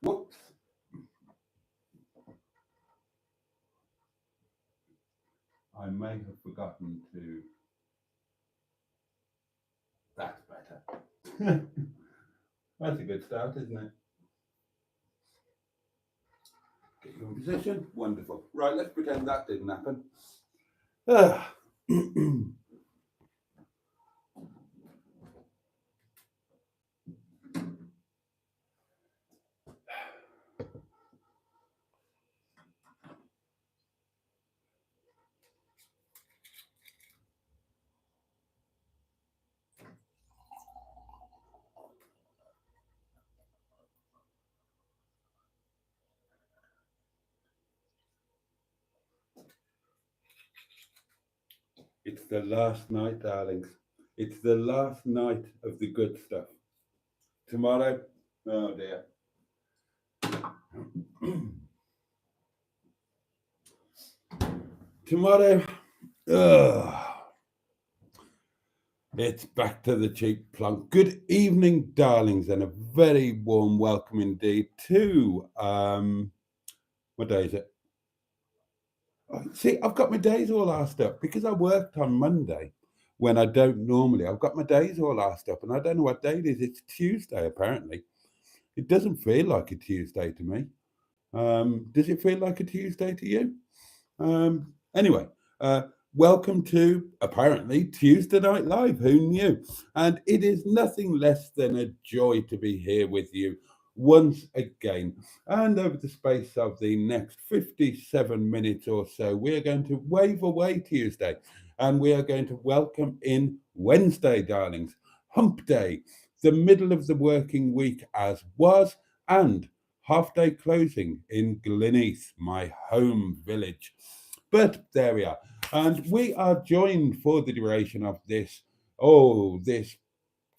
Whoops. I may have forgotten to. That's better. That's a good start, isn't it? Get you in position. Wonderful. Right, let's pretend that didn't happen. Ah. It's the last night, darlings. It's the last night of the good stuff. Tomorrow, oh dear. Tomorrow, it's back to the cheap plunk. Good evening, darlings, and a very warm welcome indeed to, what day is it? See, I've got my days all asked up because I worked on Monday when I don't normally. I've got my days all asked up and I don't know what day it is. It's Tuesday, apparently. It doesn't feel like a Tuesday to me. Does it feel like a Tuesday to you? Anyway, welcome to apparently Tuesday Night Live. Who knew? And it is nothing less than a joy to be here with you once again. And over the space of the next 57 minutes or so, we are going to wave away Tuesday and we are going to welcome in Wednesday, darlings. Hump Day, the middle of the working week as was, and half-day closing in Glynneath, my home village. But there we are. And we are joined for the duration of this, this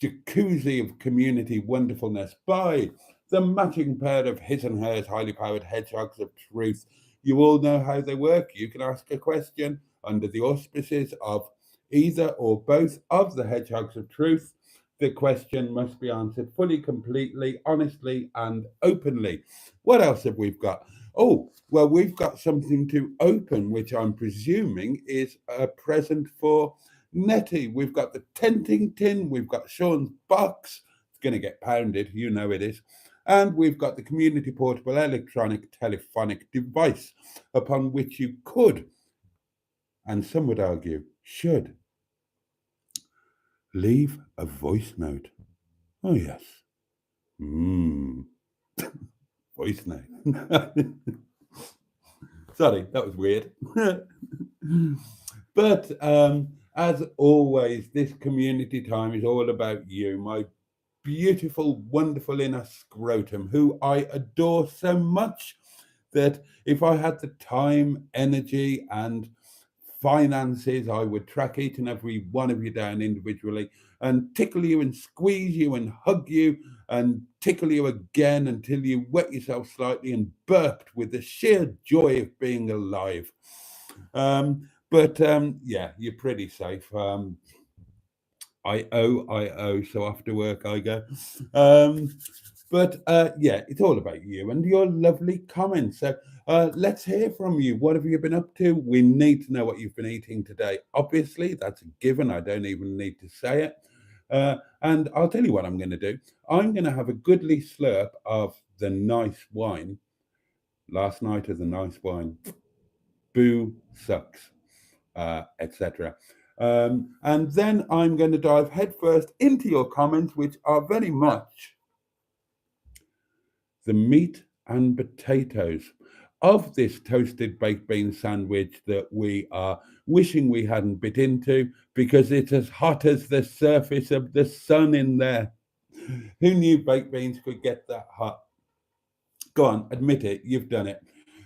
jacuzzi of community wonderfulness by the matching pair of his and hers highly powered hedgehogs of truth. You all know how they work. You can ask a question under the auspices of either or both of the hedgehogs of truth. The question must be answered fully, completely, honestly, and openly. What else have we got? Oh, well, we've got something to open, which I'm presuming is a present for Nettie. We've got the tenting tin, we've got Sean's box. It's going to get pounded, you know it is. And we've got the community portable electronic telephonic device upon which you could, and some would argue, should, leave a voice note. Oh, yes. Voice note. Sorry, that was weird. But as always, this community time is all about you, my beautiful, wonderful inner scrotum, who I adore so much that if I had the time, energy, and finances, I would track each and every one of you down individually and tickle you and squeeze you and hug you and tickle you again until you wet yourself slightly and burped with the sheer joy of being alive. But yeah, you're pretty safe. I owe, so after work I go. But yeah, it's all about you and your lovely comments. So let's hear from you. What have you been up to? We need to know what you've been eating today. Obviously, that's a given. I don't even need to say it. And I'll tell you what I'm going to do. I'm going to have a goodly slurp of the nice wine. Last night of the nice wine. Boo sucks, etc. And then I'm going to dive headfirst into your comments, which are very much the meat and potatoes of this toasted baked bean sandwich that we are wishing we hadn't bit into because it's as hot as the surface of the sun in there. Who knew baked beans could get that hot? Go on, admit it, you've done it.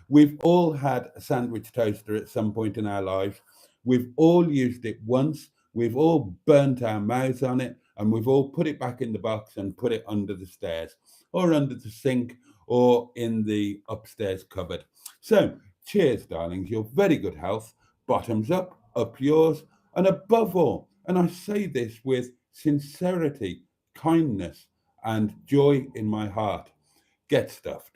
We've all had a sandwich toaster at some point in our lives. We've all used it once. We've all burnt our mouths on it, and we've all put it back in the box and put it under the stairs or under the sink or in the upstairs cupboard. So, cheers, darlings. Your very good health. Bottoms up yours, and above all, and I say this with sincerity, kindness, and joy in my heart, get stuffed.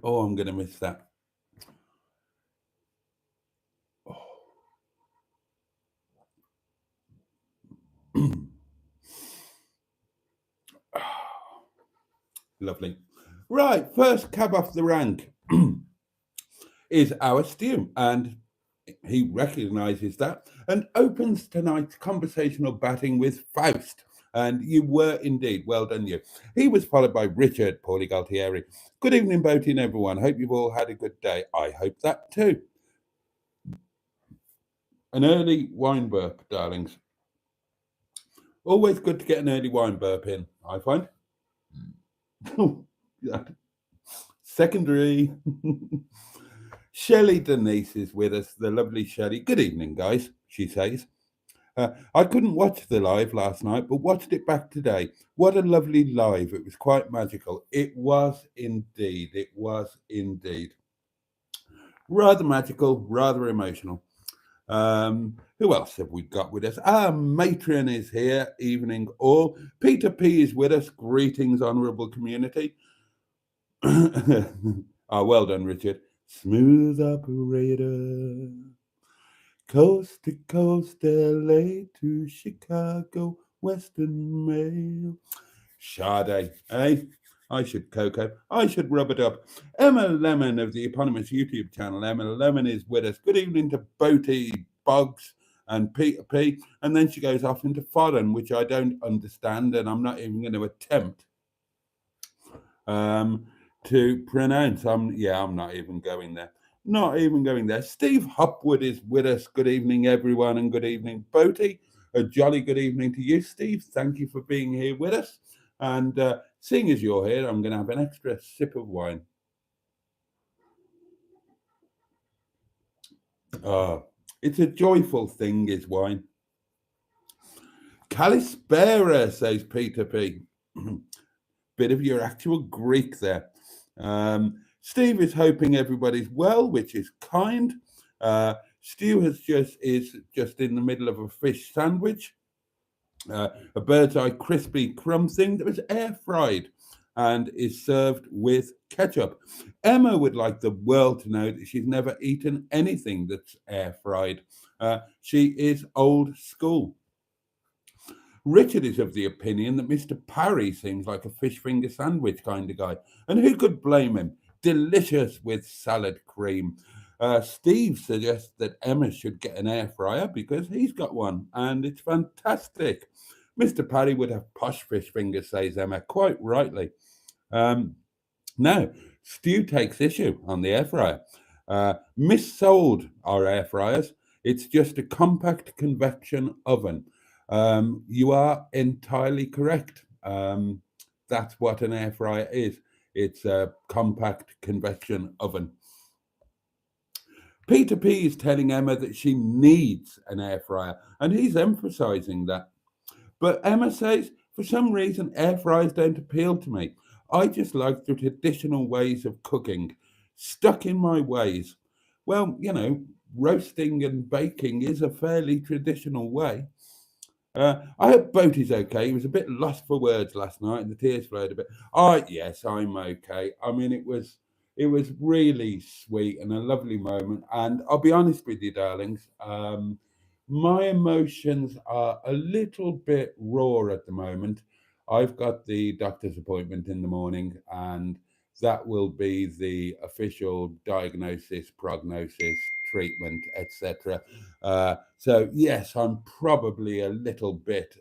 Oh, I'm going to miss that. Lovely. Right, first cab off the rank is our Stu, and he recognises that and opens tonight's conversational batting with Faust. And you were indeed. Well done, you. He was followed by Richard Paulie Galtieri. Good evening, Boaty and everyone. Hope you've all had a good day. I hope that too. An early wine burp, darlings. Always good to get an early wine burp in, I find. Secondary. Shelley Denise is with us, the lovely Shelley. Good evening, guys, she says. I couldn't watch the live last night, but watched it back today. What a lovely live. It was quite magical. It was indeed. It was indeed. Rather magical, rather emotional. Who else have we got with us? Our matron is here. Evening all. Peter P is with us. Greetings, honourable community. Well done, Richard. Smooth operator. Coast to coast, LA to Chicago, Western Mail. Sade, eh? I should cocoa. I should rub it up. Emma Lemon of the eponymous YouTube channel. Emma Lemon is with us. Good evening to Boaty, Boggs, and Peter P. And then she goes off into foreign, which I don't understand, and I'm not even going to attempt to pronounce. I'm not even going there. Not even going there. Steve Hopwood is with us. Good evening, everyone, and good evening, Boaty. A jolly good evening to you, Steve. Thank you for being here with us. And seeing as you're here, I'm going to have an extra sip of wine. It's a joyful thing, is wine. Kalispera, says Peter P. Bit of your actual Greek there. Steve is hoping everybody's well, which is kind. Stu is just in the middle of a fish sandwich, a bird's eye crispy crumb thing that was air fried and is served with ketchup. Emma would like the world to know that she's never eaten anything that's air fried. She is old school. Richard is of the opinion that Mr. Parry seems like a fish finger sandwich kind of guy, and who could blame him? Delicious with salad cream. Steve suggests that Emma should get an air fryer because he's got one, and it's fantastic. Mr. Parry would have posh fish fingers, says Emma, quite rightly. Now, Stu takes issue on the air fryer. Missold our air fryers. It's just a compact convection oven. You are entirely correct. That's what an air fryer is. It's a compact convection oven. Peter P is telling Emma that she needs an air fryer, and he's emphasizing that. But Emma says, for some reason, air fryers don't appeal to me. I just like the traditional ways of cooking. Stuck in my ways. Well, roasting and baking is a fairly traditional way. I hope Boaty's okay. He was a bit lost for words last night, and the tears flowed a bit. Yes, I'm okay. I mean, it was really sweet and a lovely moment. And I'll be honest with you, darlings, my emotions are a little bit raw at the moment. I've got the doctor's appointment in the morning, and that will be the official diagnosis, prognosis, treatment, etc. So yes, I'm probably a little bit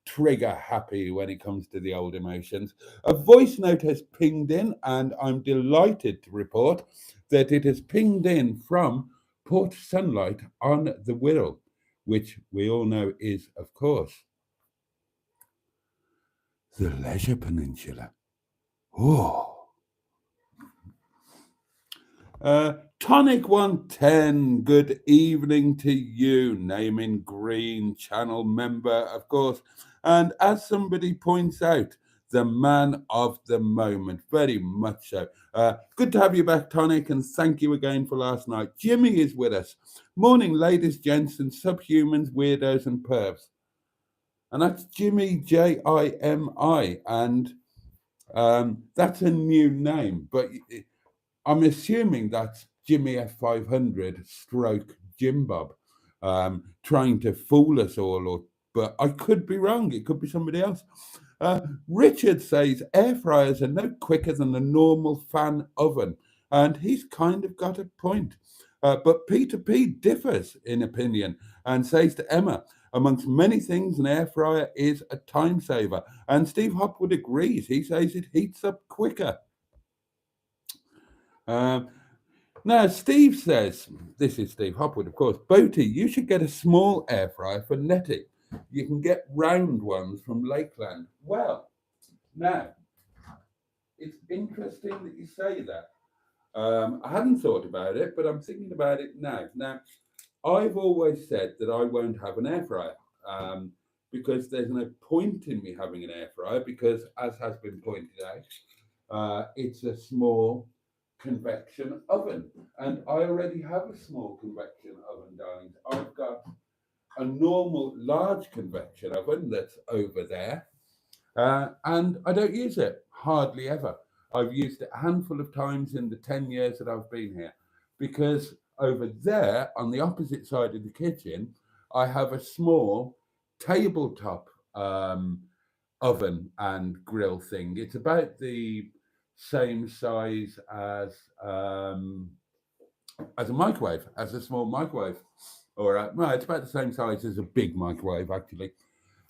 trigger happy when it comes to the old emotions. A voice note has pinged in, and I'm delighted to report that it has pinged in from Port Sunlight on the Wirral, which we all know is, of course, the Leisure Peninsula. Oh. Tonic 110, good evening to you. Name in green, channel member, of course. And as somebody points out, the man of the moment, very much so. Good to have you back, Tonic, and thank you again for last night. Jimmy is with us. Morning, ladies, gents, and subhumans, weirdos, and pervs. And that's Jimmy, Jimi, and that's a new name, but I'm assuming that's Jimmy F500 stroke Jim Bob, trying to fool us all, but I could be wrong. It could be somebody else. Richard says air fryers are no quicker than a normal fan oven, and he's kind of got a point. But Peter P differs in opinion and says to Emma, amongst many things, an air fryer is a time saver. And Steve Hopwood agrees. He says it heats up quicker. Now, Steve says, this is Steve Hopwood, of course, Boaty, you should get a small air fryer for netting. You can get round ones from Lakeland. Well, now, it's interesting that you say that. I hadn't thought about it, but I'm thinking about it now. Now, I've always said that I won't have an air fryer because there's no point in me having an air fryer because, as has been pointed out, it's a small convection oven. And I already have a small convection oven, darlings. I've got a normal large convection oven that's over there, and I don't use it hardly ever. I've used it a handful of times in the 10 years that I've been here because over there on the opposite side of the kitchen, I have a small tabletop oven and grill thing. It's about the same size as a microwave, as a small microwave, or no, it's about the same size as a big microwave actually.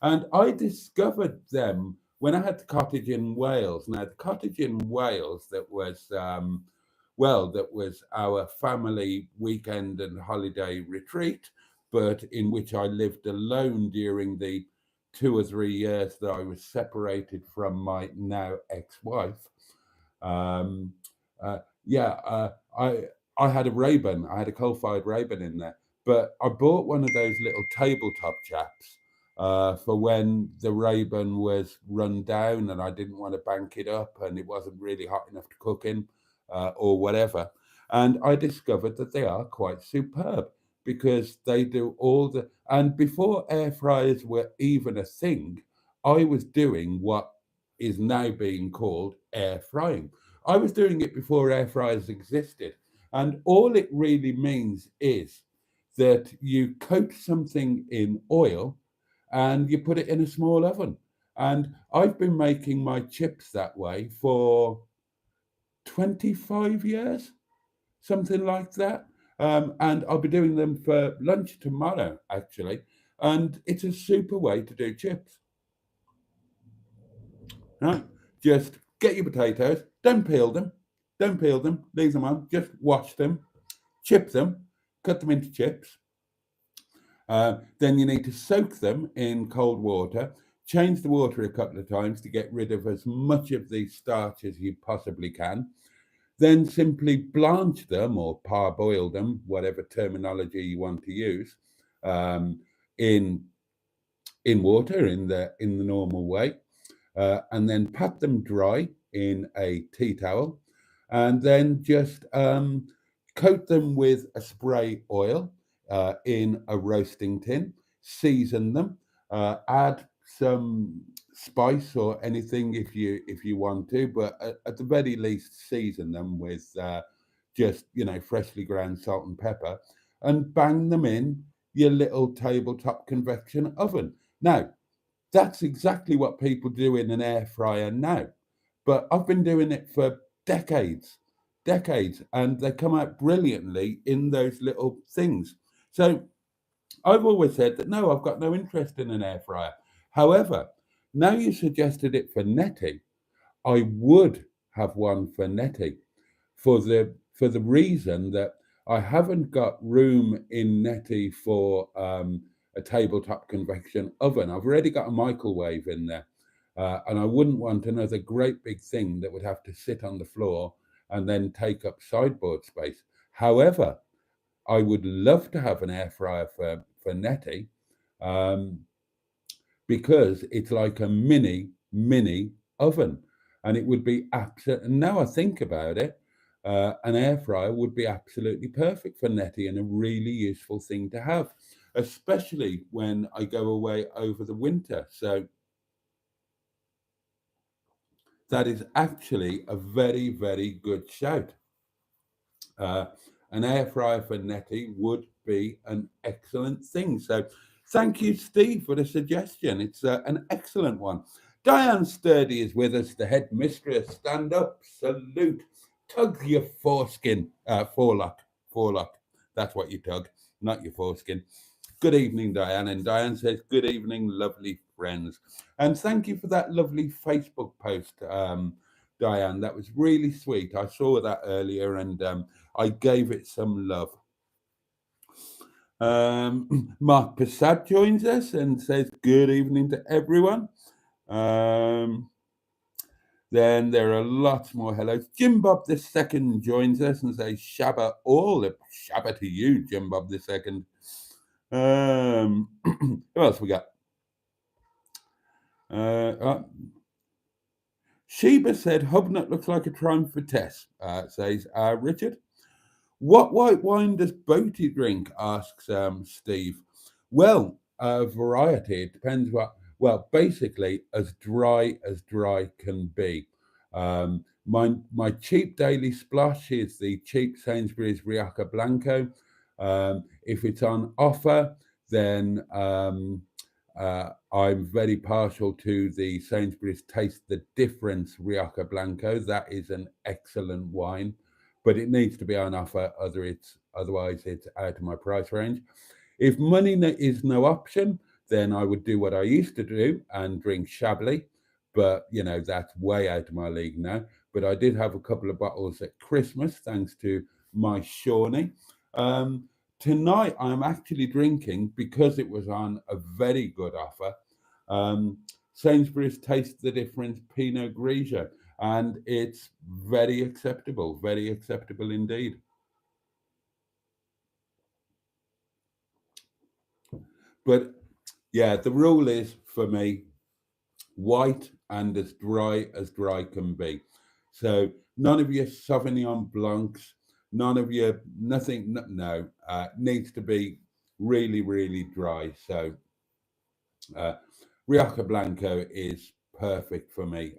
And I discovered them when I had the cottage in Wales. Now, the cottage in Wales that was that was our family weekend and holiday retreat, but in which I lived alone during the 2 or 3 years that I was separated from my now ex-wife. Um, yeah, I had a Rayburn. I had a coal-fired Rayburn in there, but I bought one of those little tabletop chaps for when the Rayburn was run down and I didn't want to bank it up and it wasn't really hot enough to cook in or whatever. And I discovered that they are quite superb because they do all the. And before air fryers were even a thing, I was doing what is now being called air frying. I was doing it before air fryers existed. And all it really means is that you coat something in oil and you put it in a small oven. And I've been making my chips that way for 25 years, something like that. And I'll be doing them for lunch tomorrow, actually. And it's a super way to do chips. Right? Just get your potatoes, don't peel them, leave them on, just wash them, chip them, cut them into chips. Then you need to soak them in cold water, change the water a couple of times to get rid of as much of the starch as you possibly can. Then simply blanch them or parboil them, whatever terminology you want to use, in water in the normal way. And then pat them dry in a tea towel, and then just coat them with a spray oil in a roasting tin, season them, add some spice or anything if you want to, but at the very least season them with just freshly ground salt and pepper, and bang them in your little tabletop convection oven. Now, that's exactly what people do in an air fryer now. But I've been doing it for decades, and they come out brilliantly in those little things. So I've always said that no, I've got no interest in an air fryer. However, now you suggested it for netting, I would have one for netting for the reason that I haven't got room in Netty for a tabletop convection oven. I've already got a microwave in there, and I wouldn't want another great big thing that would have to sit on the floor and then take up sideboard space. However, I would love to have an air fryer for Netty, because it's like a mini oven, and it would be absolute. And now I think about it, an air fryer would be absolutely perfect for Nettie and a really useful thing to have, especially when I go away over the winter. So that is actually a very, very good shout. Uh, an air fryer for Nettie would be an excellent thing. So thank you, Steve, for the suggestion. It's an excellent one. Diane Sturdy is with us, the head mistress. Stand up, salute, tug your foreskin, forelock. That's what you tug, not your foreskin. Good evening, Diane. And Diane says, good evening, lovely friends. And thank you for that lovely Facebook post, Diane. That was really sweet. I saw that earlier and I gave it some love. Mark Passat joins us and says, good evening to everyone. Then there are lots more hellos. Jim Bob the Second joins us and says, Shabba all. Shabba to you, Jim Bob the Second. Who else we got? Sheba said, Hubnut looks like a triumph for Tess, says Richard. What white wine does Boaty drink? Asks Steve. Well, a variety. It depends what. Well, basically, as dry can be. My cheap daily splosh is the cheap Sainsbury's Rioja Blanco. If it's on offer, then I'm very partial to the Sainsbury's Taste the Difference Rioja Blanco. That is an excellent wine, but it needs to be on offer. Otherwise, it's out of my price range. If money is no option, then I would do what I used to do and drink Chablis. But, that's way out of my league now. But I did have a couple of bottles at Christmas, thanks to my Seanie. Tonight, I'm actually drinking, because it was on a very good offer, Sainsbury's Taste the Difference Pinot Grigio. And it's very acceptable indeed. But yeah, the rule is for me, white and as dry can be. So none of your Sauvignon Blancs, none of your nothing. No, needs to be really, really dry. So Rioja Blanco is perfect for me.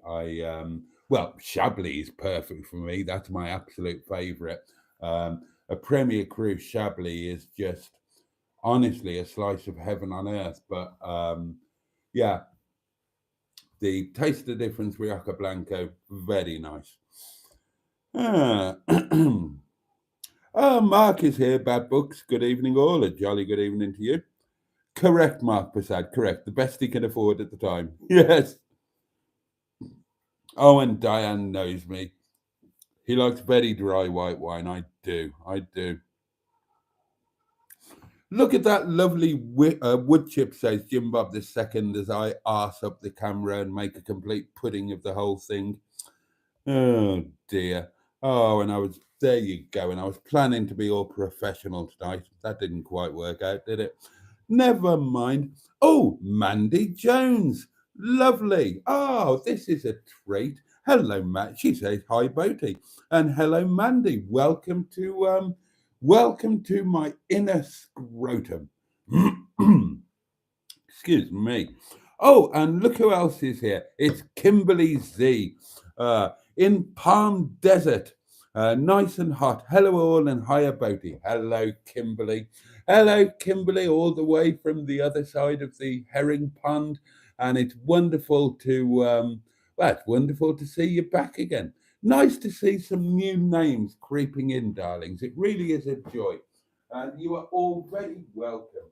Chablis is perfect for me. That's my absolute favorite. A Premier Cru Chablis is just honestly a slice of heaven on earth. But yeah, the Taste the Difference Rioja Blanco, very nice. Mark is here, Bad Books. Good evening, all. A jolly good evening to you. Correct, Mark Prasad, correct. The best he can afford at the time. Yes. Oh, and Diane knows me. He likes very dry white wine. I do. Look at that lovely wood chip, says Jim Bob the Second, as I arse up the camera and make a complete pudding of the whole thing. Oh dear. Oh, and there you go. And I was planning to be all professional tonight. That didn't quite work out, did it? Never mind. Oh, Mandy Jones. Lovely. Oh, this is a treat. Hello, Matt. She says hi, Boaty. And hello, Mandy. Welcome to my inner scrotum. Excuse me. Oh, and look who else is here. It's Kimberly Z. In Palm Desert. Nice and hot. Hello all and hiya, Boaty. Hello, Kimberly. Hello, Kimberly, all the way from the other side of the herring pond. And it's wonderful to see you back again. Nice to see some new names creeping in, darlings. It really is a joy. And you are all very welcome.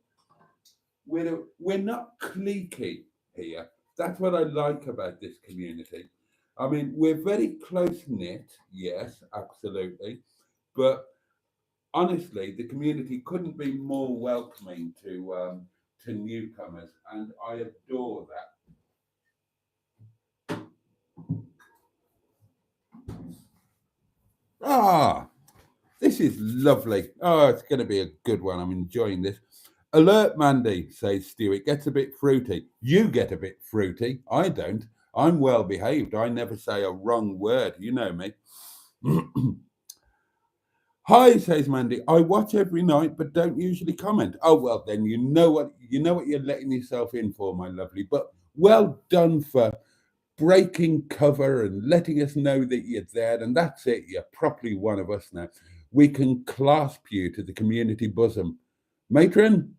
We're not cliquey here. That's what I like about this community. I mean, we're very close-knit, yes, absolutely. But honestly, the community couldn't be more welcoming to newcomers, and I adore that. This is lovely. Oh, it's going to be a good one. I'm enjoying this. Alert, Mandy, says Stu. It gets a bit fruity. You get a bit fruity. I don't. I'm well behaved. I never say a wrong word. You know me. Hi, says Mandy. I watch every night, but don't usually comment. Oh well, then you know what you're letting yourself in for, my lovely. But well done for breaking cover and letting us know that you're there. And that's it. You're properly one of us now. We can clasp you to the community bosom. Matron,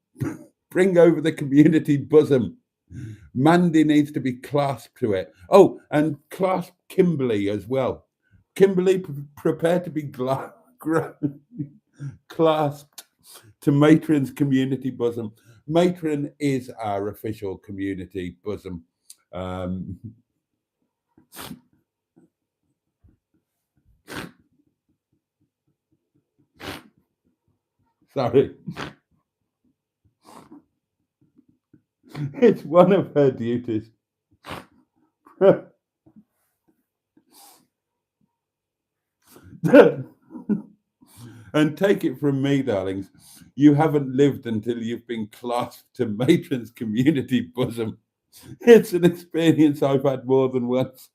bring over the community bosom. Mandy needs to be clasped to it. Oh, and clasp Kimberly as well. Kimberly, prepare to be clasped to Matron's community bosom. Matron is our official community bosom. Um, sorry, it's one of her duties. And take it from me, darlings, you haven't lived until you've been clasped to Matron's community bosom. It's an experience I've had more than once.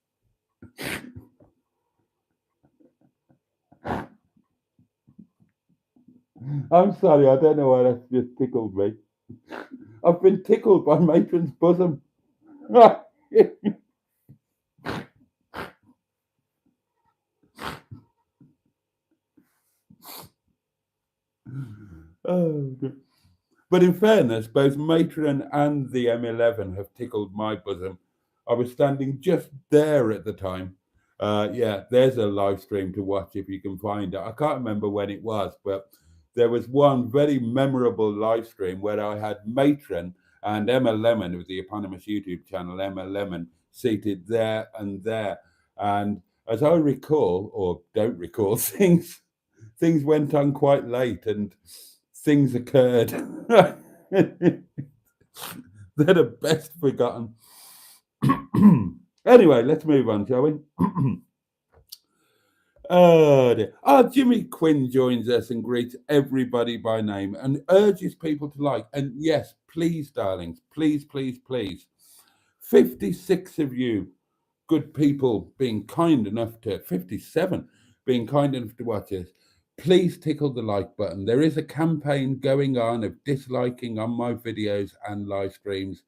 I'm sorry, I don't know why that just tickled me. I've been tickled by Matron's bosom. Oh, but in fairness, both Matron and the M11 have tickled my bosom. I was standing just there at the time. Yeah, there's a live stream to watch if you can find it. I can't remember when it was, but there was one very memorable live stream where I had Matron and Emma Lemon of the eponymous YouTube channel, Emma Lemon, seated there and there. And as I recall, or don't recall, things went on quite late and things occurred that are best forgotten. Anyway, let's move on, shall we? Oh, dear. Jimmy Quinn joins us and greets everybody by name and urges people to like. And yes, please, darlings, please, please, please. 56 of you good people being kind enough to 57 being kind enough to watch us, please tickle the like button. There is a campaign going on of disliking on my videos and live streams.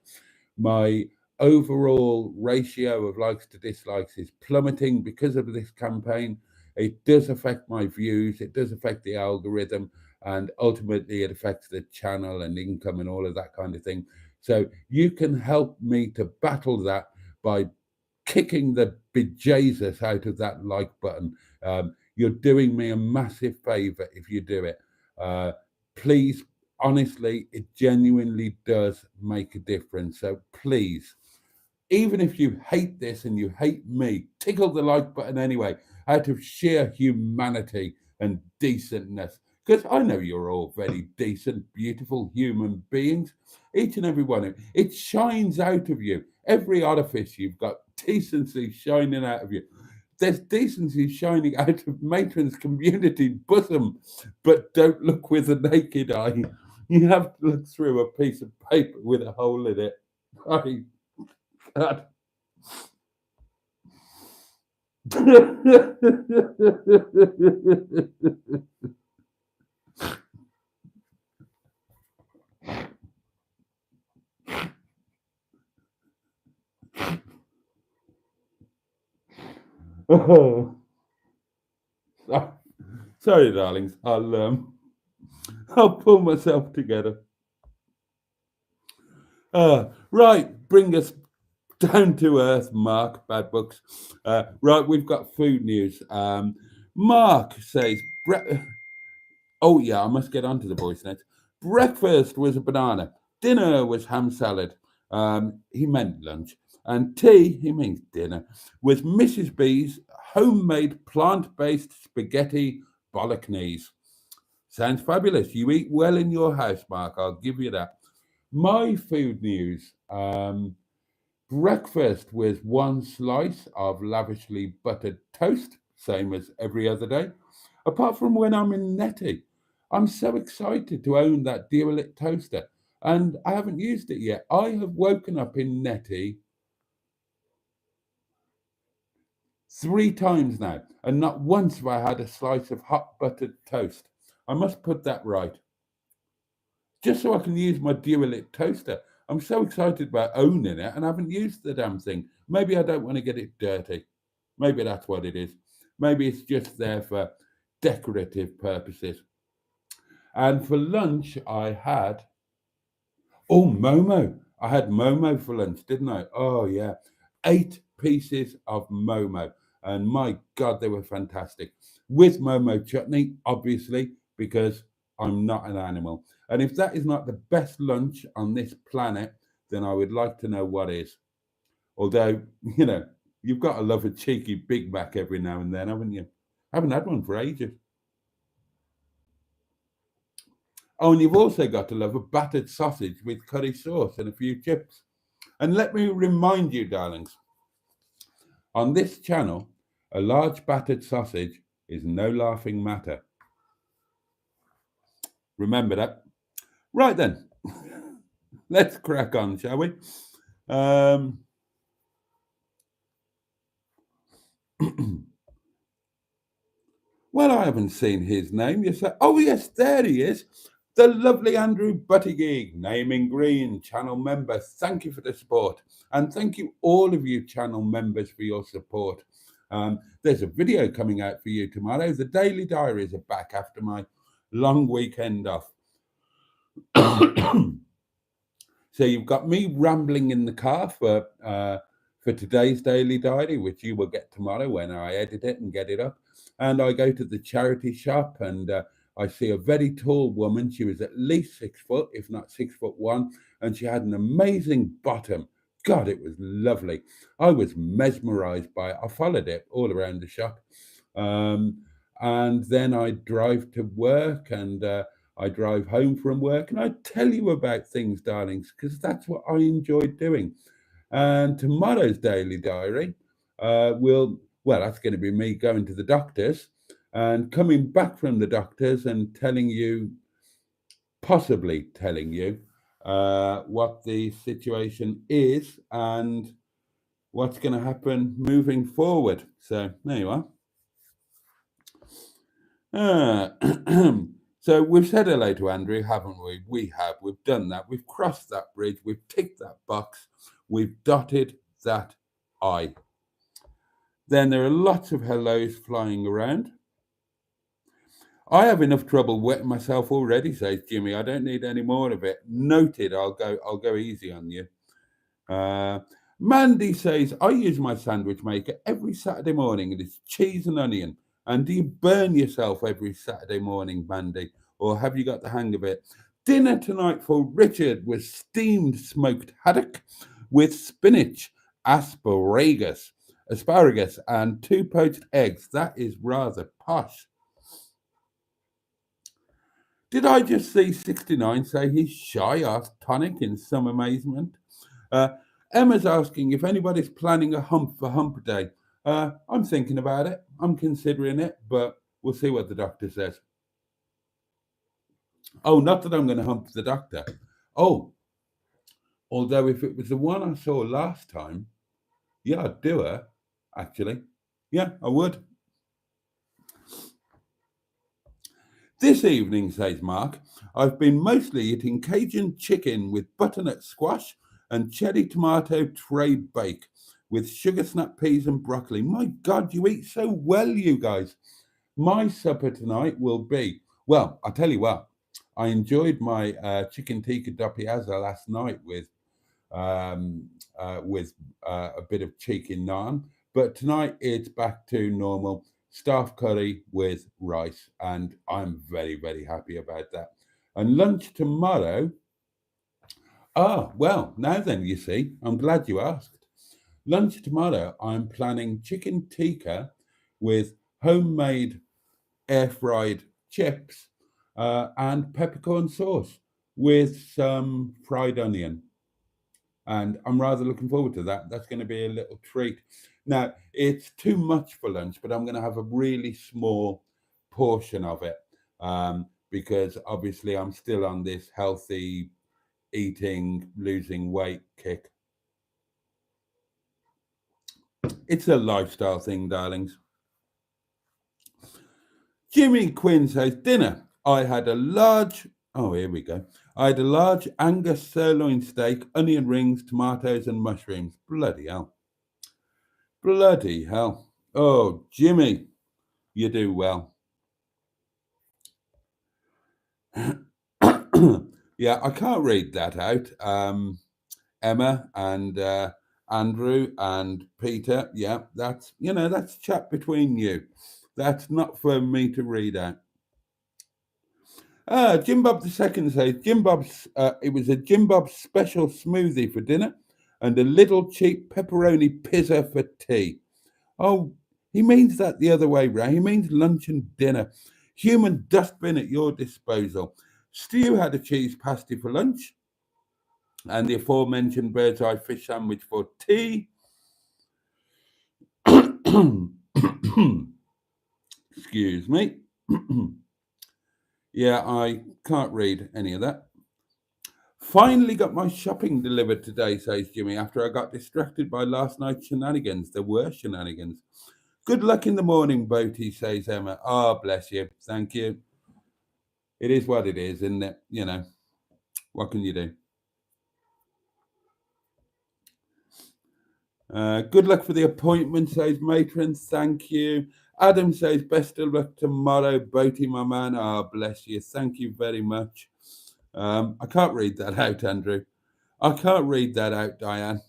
My overall ratio of likes to dislikes is plummeting because of this campaign. It does affect my views, it does affect the algorithm, and ultimately it affects the channel and income and all of that kind of thing. So you can help me to battle that by kicking the bejesus out of that like button. You're doing me a massive favor if you do it. Please, honestly, it genuinely does make a difference. So please, even if you hate this and you hate me, tickle the like button anyway, out of sheer humanity and decentness. Because I know you're all very decent, beautiful human beings, each and every one of you. It shines out of you. Every orifice you've got decency shining out of you. There's decency shining out of Matron's community bosom, but don't look with the naked eye. You have to look through a piece of paper with a hole in it. I God. Sorry, darlings. I'll pull myself together. Right, bring us down to earth, Mark. Bad books. Right, we've got food news. Mark says, oh yeah, I must get on to the voice notes. Breakfast was a banana. Dinner was ham salad. He meant lunch. And tea, he means dinner, was Mrs. B's homemade plant-based spaghetti bolognese. Sounds fabulous. You eat well in your house, Mark. I'll give you that. My food news. Breakfast with one slice of lavishly buttered toast, same as every other day. Apart from when I'm in Netty, I'm so excited to own that Dualit toaster, and I haven't used it yet. I have woken up in Netty 3 times now, and not once have I had a slice of hot buttered toast. I must put that right, just so I can use my Dualit toaster. I'm so excited about owning it and I haven't used the damn thing. Maybe I don't want to get it dirty. Maybe that's what it is. Maybe it's just there for decorative purposes. And for lunch, I had, oh, Momo. I had Momo for lunch, didn't I? Oh, yeah. 8 pieces of Momo. And my God, they were fantastic. With Momo chutney, obviously, because I'm not an animal. And if that is not the best lunch on this planet, then I would like to know what is. Although, you've got to love a cheeky Big Mac every now and then, haven't you? I haven't had one for ages. Oh, and you've also got to love a battered sausage with curry sauce and a few chips. And let me remind you, darlings, on this channel, a large battered sausage is no laughing matter. Remember that. Right then, let's crack on, shall we? Well, I haven't seen his name. You say, oh yes, there he is. The lovely Andrew Buttigieg, Naming Green, channel member. Thank you for the support. And thank you, all of you channel members, for your support. There's a video coming out for you tomorrow. The Daily Diaries are back after my long weekend off. So you've got me rambling in the car for today's Daily Diary, which you will get tomorrow when I edit it and get it up. And I go to the charity shop and I see a very tall woman. She was at least 6 foot, if not 6'1", and she had an amazing bottom. God, it was lovely. I was mesmerized by it. I followed it all around the shop. And then I drive to work and I drive home from work and I tell you about things, darlings, because that's what I enjoy doing. And tomorrow's Daily Diary that's going to be me going to the doctors and coming back from the doctors and possibly telling you what the situation is and what's going to happen moving forward. So there you are. So we've said hello to Andrew, haven't we? We have. We've done that. We've crossed that bridge. We've ticked that box. We've dotted that I. Then there are lots of hellos flying around. I have enough trouble wetting myself already, says Jimmy. I don't need any more of it. Noted. I'll go easy on you. Mandy says, I use my sandwich maker every Saturday morning and it's cheese and onion. And do you burn yourself every Saturday morning, Mandy? Or have you got the hang of it? Dinner tonight for Richard was steamed smoked haddock with spinach, asparagus, and 2 poached eggs. That is rather posh. Did I just see 69 say he's shy? Asked Tonic in some amazement. Emma's asking if anybody's planning a hump for Hump Day. I'm thinking about it. I'm considering it, but we'll see what the doctor says. Oh, not that I'm going to hump the doctor. Oh, although if it was the one I saw last time, yeah, I'd do her, actually. Yeah, I would. This evening, says Mark, I've been mostly eating Cajun chicken with butternut squash and cherry tomato tray bake with sugar snap peas and broccoli. My God, you eat so well, you guys. My supper tonight will be, well, I'll tell you what, I enjoyed my chicken tikka da piazza last night with a bit of cheeky naan. But tonight it's back to normal staff curry with rice, and I'm very, very happy about that. And lunch tomorrow. Well, now then, you see, I'm glad you asked. Lunch tomorrow, I'm planning chicken tikka with homemade air fried chips and peppercorn sauce with some fried onion. And I'm rather looking forward to that. That's going to be a little treat. Now, it's too much for lunch, but I'm going to have a really small portion of it because obviously I'm still on this healthy eating, losing weight kick. It's a lifestyle thing, darlings. Jimmy Quinn says, dinner. I had a large, oh, here we go. I had a large Angus sirloin steak, onion rings, tomatoes, and mushrooms. Bloody hell. Bloody hell. Oh, Jimmy, you do well. Yeah, I can't read that out. Emma and Andrew and Peter, yeah, that's chat between you. That's not for me to read out. Jim Bob II says it was a Jim Bob special smoothie for dinner and a little cheap pepperoni pizza for tea. Oh, he means that the other way round. He means lunch and dinner. Human dustbin at your disposal. Stu had a cheese pasty for lunch and the aforementioned bird's eye fish sandwich for tea. Excuse me. Yeah, I can't read any of that. Finally got my shopping delivered today, says Jimmy, after I got distracted by last night's shenanigans. There were shenanigans. Good luck in the morning, Boaty, says Emma. Oh, bless you. Thank you. It is what it is, isn't it? What can you do? Good luck for the appointment, says Matron. Thank you. Adam says, best of luck tomorrow, Boaty, my man. Oh, bless you. Thank you very much. I can't read that out, Andrew. I can't read that out, Diane.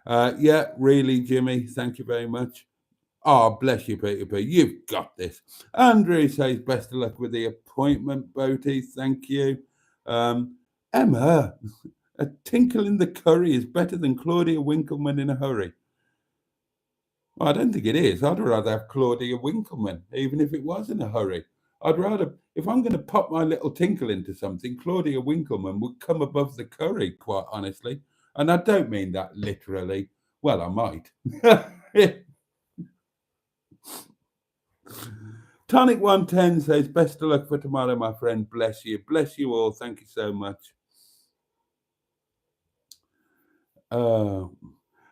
Yeah, really, Jimmy. Thank you very much. Oh, bless you, Peter P. You've got this. Andrew says, best of luck with the appointment, Boaty. Thank you. Emma, a tinkle in the curry is better than Claudia Winkleman in a hurry. Well, I don't think it is. I'd rather have Claudia Winkleman, even if it was in a hurry. I'd rather, if I'm going to pop my little tinkle into something, Claudia Winkleman would come above the curry, quite honestly. And I don't mean that literally. Well, I might. Tonic 110 says, best of luck for tomorrow, my friend. Bless you. Bless you all. Thank you so much.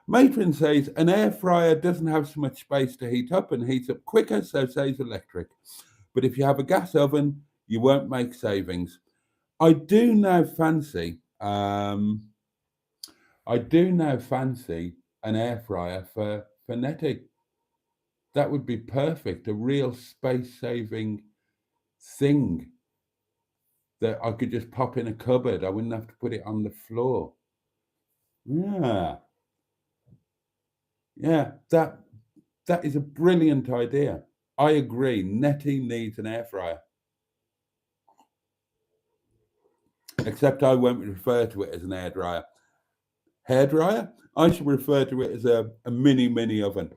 Matron says, an air fryer doesn't have so much space to heat up and heats up quicker, so says electric. But if you have a gas oven, you won't make savings. I do now fancy an air fryer for Nettie. That would be perfect, a real space-saving thing that I could just pop in a cupboard. I wouldn't have to put it on the floor. Yeah, that is a brilliant idea. I agree. Nettie needs an air fryer. Except I won't refer to it as an air dryer. Hair dryer? I should refer to it as a mini oven.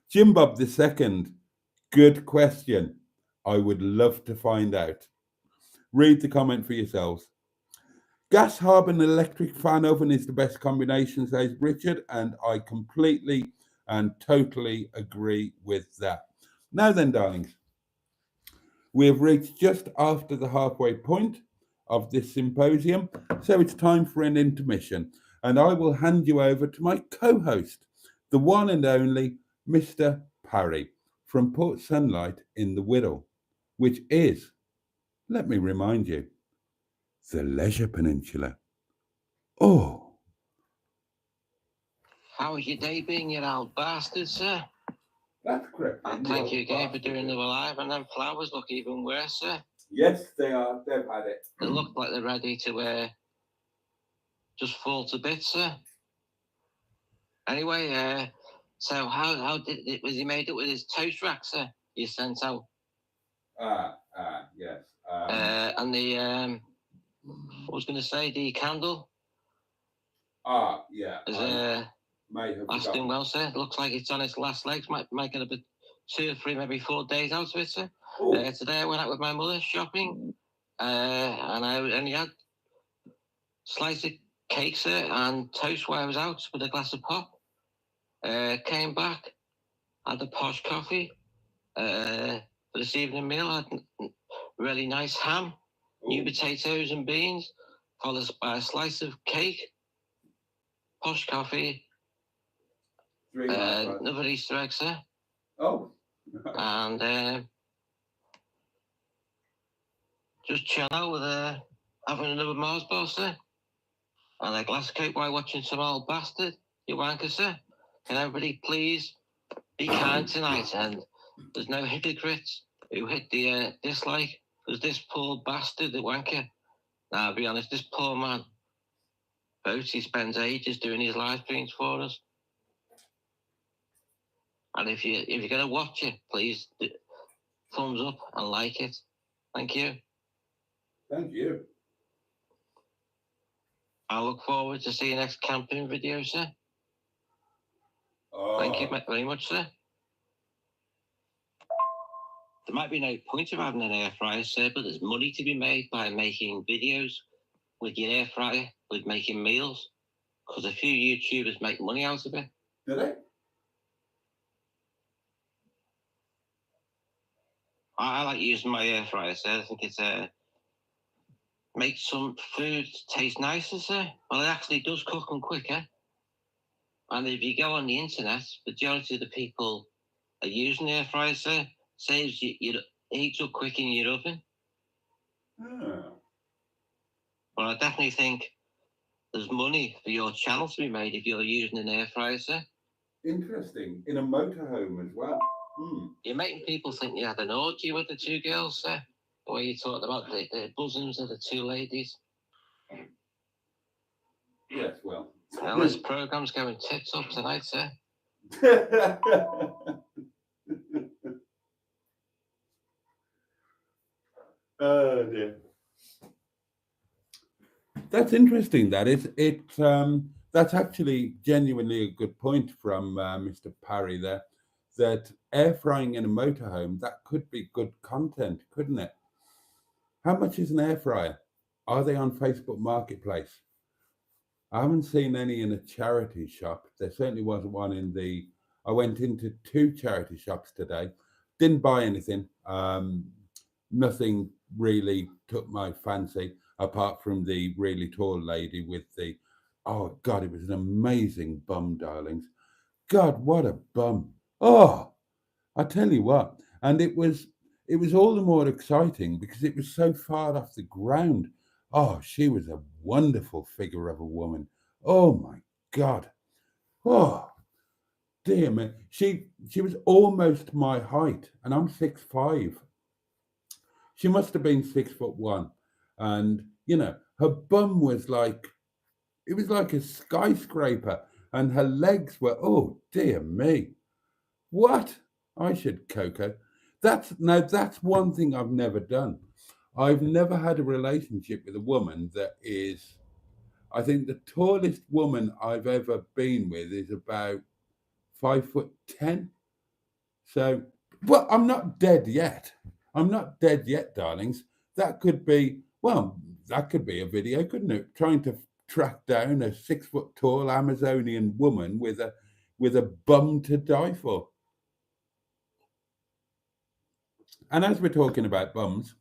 Jim Bob II, good question. I would love to find out. Read the comment for yourselves. Gas hob and electric fan oven is the best combination, says Richard, and I completely and totally agree with that. Now then, darlings, we have reached just after the halfway point of this symposium, so it's time for an intermission, and I will hand you over to my co-host, the one and only Mr. Parry from Port Sunlight in the Wirral, which is, let me remind you, the Leisure Peninsula. Oh. How was your day been, you old bastard, sir? That's correct. And thank you again for doing them alive, and them flowers look even worse, sir. Yes, they are. They've had it. They look like they're ready to just fall to bits, sir. Anyway, so how was he made up with his toast rack, sir? You sent out. Yes. And the what was going to say, the candle. Yeah. Lasting well, sir. It looks like it's on its last legs. Might get a bit 2 or 3, maybe 4 days out of it, sir. Today I went out with my mother shopping, and I only had slice of cake, sir, and toast while I was out with a glass of pop. Came back, had a posh coffee. For this evening meal, I had really nice ham, new potatoes and beans, followed by a slice of cake, posh coffee, another Easter egg, sir. Oh. And just chill out with having another Mars bar, sir. And a glass of cake while watching some old bastard, you wanker, sir. Can everybody please be kind tonight? And there's no hypocrites who hit the dislike. There's this poor bastard, the wanker. Now, I'll be honest, this poor man, Boaty, spends ages doing his live streams for us. And if you're going to watch it, please thumbs up and like it. Thank you. Thank you. I look forward to seeing your next camping video, sir. Oh. Thank you very much, sir. There might be no point of having an air fryer, sir, but there's money to be made by making videos with your air fryer, with making meals, because a few YouTubers make money out of it. Do they? I like using my air fryer, sir. I think it's makes some food taste nicer, sir. Well, it actually does cook them quicker. And if you go on the internet, the majority of the people are using air fryer, sir. Saves you heats up quick in your oven. Oh. But I definitely think there's money for your channel to be made if you're using an air fryer, sir. Interesting. In a motorhome as well. You're making people think you had an orgy with the two girls, sir. The way you talked about the bosoms of the two ladies. Yes, well. Well, this program's going tits up tonight, sir. Oh dear. That's interesting. That is it. That's actually genuinely a good point from Mr. Parry there. That air frying in a motorhome, that could be good content, couldn't it? How much is an air fryer? Are they on Facebook Marketplace? I haven't seen any in a charity shop. There certainly wasn't one in the. I went into 2 charity shops today. Didn't buy anything. Nothing really took my fancy apart from the really tall lady with the. Oh God, it was an amazing bum, darlings. God, what a bum! Oh, I tell you what, and it was all the more exciting because it was so far off the ground. Oh, she was a wonderful figure of a woman. Oh my God. Oh dear me. She was almost my height, and I'm 6'5". She must have been 6'1", and her bum was like it was like a skyscraper, and her legs were oh dear me. What? I should cocoa. That's one thing I've never done. I've never had a relationship with a woman that is. I think the tallest woman I've ever been with is about 5'10". So, well, I'm not dead yet. I'm not dead yet, darlings. That could be a video, couldn't it? Trying to track down a 6 foot tall Amazonian woman with a bum to die for. And as we're talking about bums,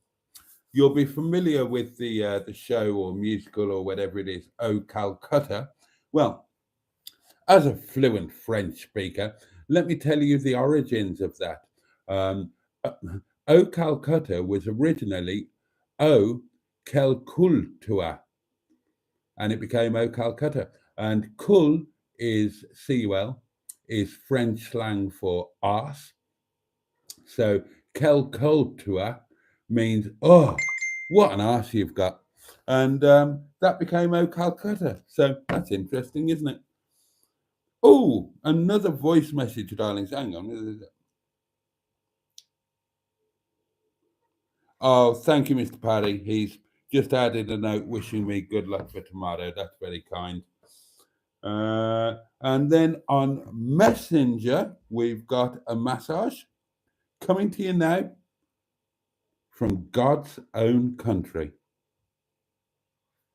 you'll be familiar with the show or musical or whatever it is, Oh Calcutta. Well, as a fluent French speaker, let me tell you the origins of that. O Calcutta was originally O Calcultua, and it became O Calcutta. And Cul is C-U-L, is French slang for arse. So Calcultua means, oh, what an arse you've got. And that became O Calcutta. So that's interesting, isn't it? Oh, another voice message, darlings. Hang on. Oh, thank you, Mr. Paddy. He's just added a note wishing me good luck for tomorrow. That's very kind. And then on Messenger, we've got a massage coming to you now from God's own country.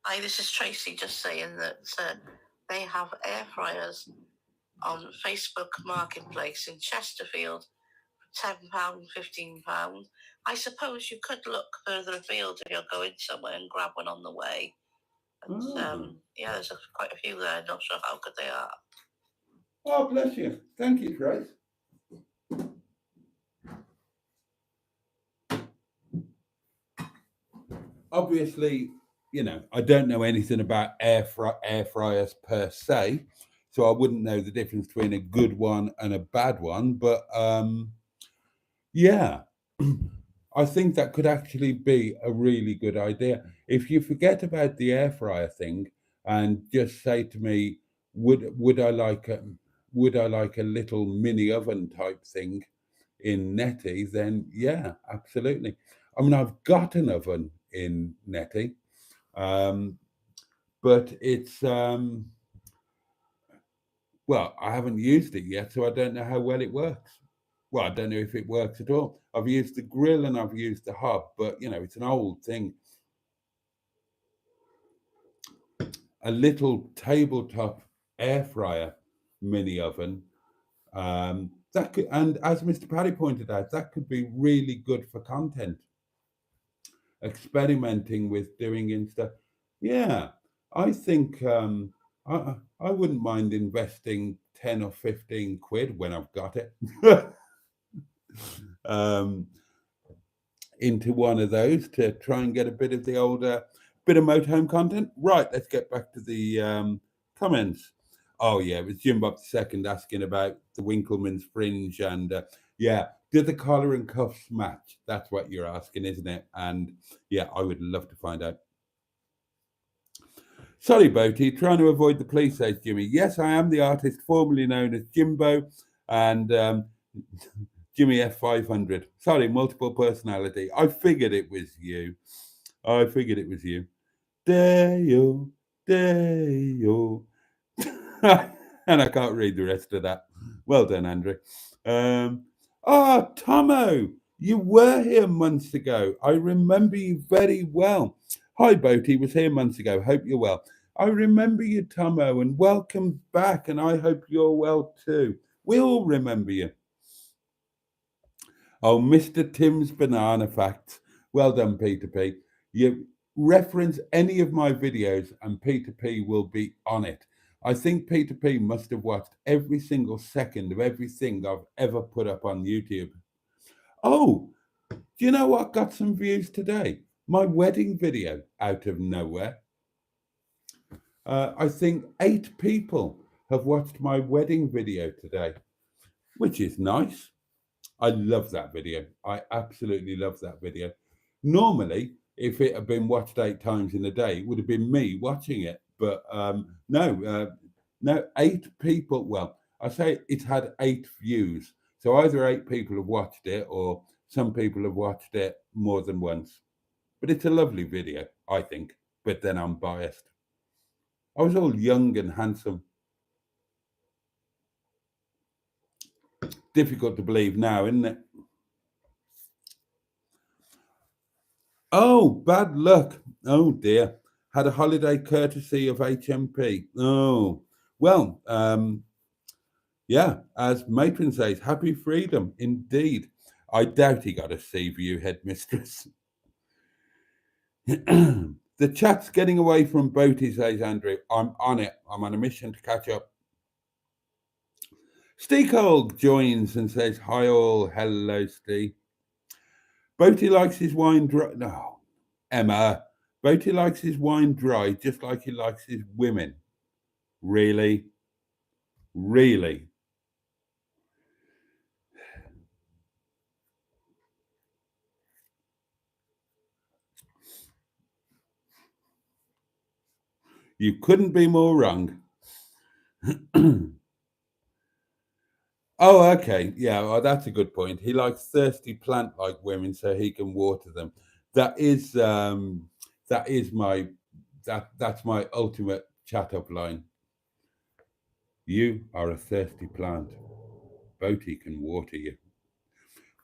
Hi, this is Tracy just saying that they have air fryers on Facebook Marketplace in Chesterfield for £10, £15. I suppose you could look further afield if you're going somewhere and grab one on the way. But, yeah, there's quite a few there. Not sure how good they are. Oh, bless you. Thank you, Trace. Obviously, you know, I don't know anything about air fryers per se, so I wouldn't know the difference between a good one and a bad one. But yeah, I think that could actually be a really good idea. If you forget about the air fryer thing and just say to me, would I like a little mini oven type thing in Netty? Then yeah, absolutely. I mean, I've got an oven in Netty, but it's well, I haven't used it yet, so I don't know how well it works. Well, I don't know if it works at all. I've used the grill and I've used the hob, but you know, it's an old thing. A little tabletop air fryer mini oven. That could, and as Mr. Paddy pointed out, that could be really good for content, experimenting with doing in stuff. Yeah, I think I wouldn't mind investing 10 or 15 quid when I've got it. um, into one of those to try and get a bit of the older bit of motorhome content. Right, let's get back to the comments. Oh yeah, it was Jim Bob II asking about the Winkleman's fringe and yeah, did the collar and cuffs match? That's what you're asking, isn't it? And yeah, I would love to find out. Sorry, Boaty, trying to avoid the police, says Jimmy. Yes, I am the artist formerly known as Jimbo and Jimmy F500. Sorry, multiple personality. I figured it was you. Deo, Deo. And I can't read the rest of that. Well done, Andrew. Tomo, you were here months ago. I remember you very well. Hi, Boaty, was here months ago. Hope you're well. I remember you, Tomo, and welcome back, and I hope you're well too. We all remember you. Oh, Mr. Tim's banana facts. Well done, Peter P. You reference any of my videos and Peter P will be on it. I think Peter P must have watched every single second of everything I've ever put up on YouTube. Oh, do you know what got some views today? My wedding video out of nowhere. I think 8 people have watched my wedding video today, which is nice. I love that video. I absolutely love that video. Normally, if it had been watched 8 times in a day, it would have been me watching it. But no, 8 people. Well, I say it's had 8 views. So either 8 people have watched it or some people have watched it more than once. But it's a lovely video, I think. But then I'm biased. I was all young and handsome. Difficult to believe now, isn't it? Oh, bad luck. Oh dear. Had a holiday courtesy of HMP. Oh, well, yeah, as Matron says, happy freedom indeed. I doubt he got a sea view, headmistress. The chat's getting away from Boaty, says Andrew. I'm on it. I'm on a mission to catch up. Steve Cole joins and says, hi all. Hello, Steve. Boaty likes his wine dry. No, Emma. Boaty likes his wine dry, just like he likes his women. Really? Really? You couldn't be more wrong. Oh, okay. Yeah, well, that's a good point. He likes thirsty plant-like women so he can water them. That's my ultimate chat-up line. You are a thirsty plant. Boaty can water you.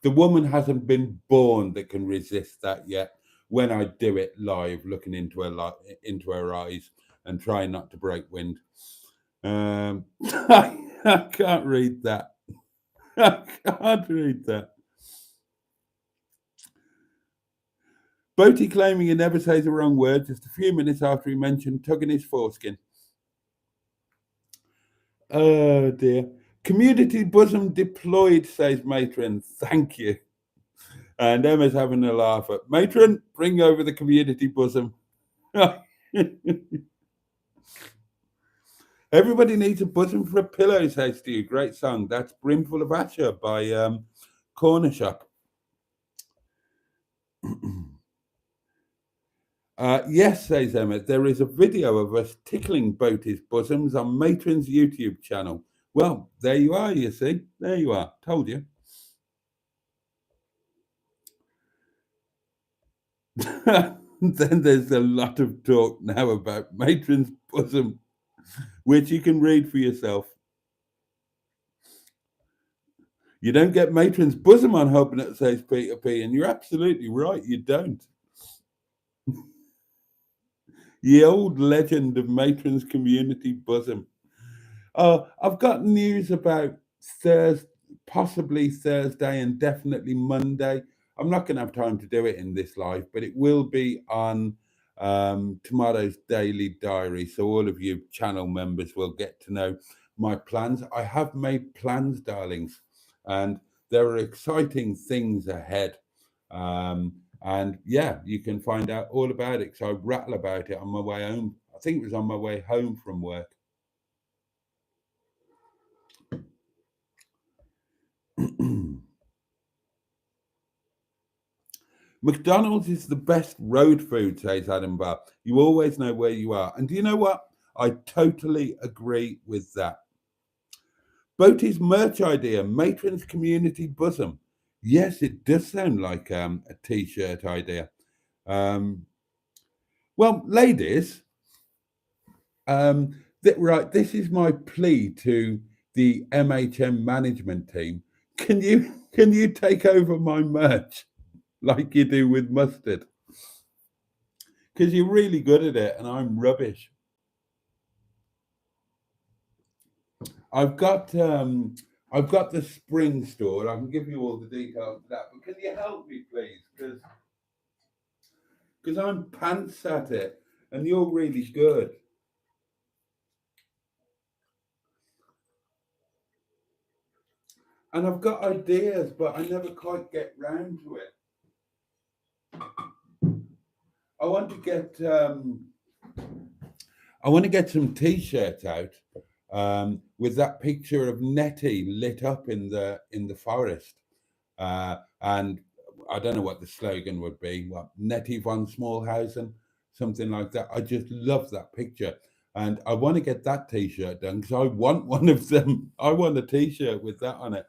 The woman hasn't been born that can resist that yet. When I do it live, looking into her eyes and trying not to break wind. I can't read that. I can't read that. Boaty claiming he never says the wrong word just a few minutes after he mentioned tugging his foreskin. Oh dear. Community bosom deployed, says Matron. Thank you. And Emma's having a laugh at Matron, bring over the community bosom. Everybody needs a bosom for a pillow, says Stu. Great song. That's Brimful of Asher by Corner Shop. Yes, says Emma, there is a video of us tickling Boaty's bosoms on Matron's YouTube channel. Well, there you are, you see. There you are. Told you. Then there's a lot of talk now about Matron's bosom, which you can read for yourself. You don't get Matron's bosom on Hoping It, says Peter P. And you're absolutely right, you don't. The old legend of Matron's community bosom. I've got news about possibly Thursday and definitely Monday. I'm not going to have time to do it in this live, but it will be on tomorrow's daily diary. So all of you channel members will get to know my plans. I have made plans, darlings, and there are exciting things ahead. And yeah, you can find out all about it. So I rattle about it on my way home. I think it was on my way home from work. McDonald's is the best road food, says Adam Barr. You always know where you are. And do you know what? I totally agree with that. Boaty's merch idea, Matron's community bosom. Yes, it does sound like a t-shirt idea. Well, ladies, right, this is my plea to the MHM management team. Can you take over my merch like you do with mustard? Because you're really good at it and I'm rubbish. I've got the spring store. I can give you all the details of that, but can you help me, please? Because I'm pants at it, and you're really good. And I've got ideas, but I never quite get round to it. I want to get some t-shirts out. With that picture of Nettie lit up in the forest, and I don't know what the slogan would be. What, Nettie von Smallhausen, something like that. I just love that picture, and I want to get that T-shirt done because I want one of them. I want a T-shirt with that on it.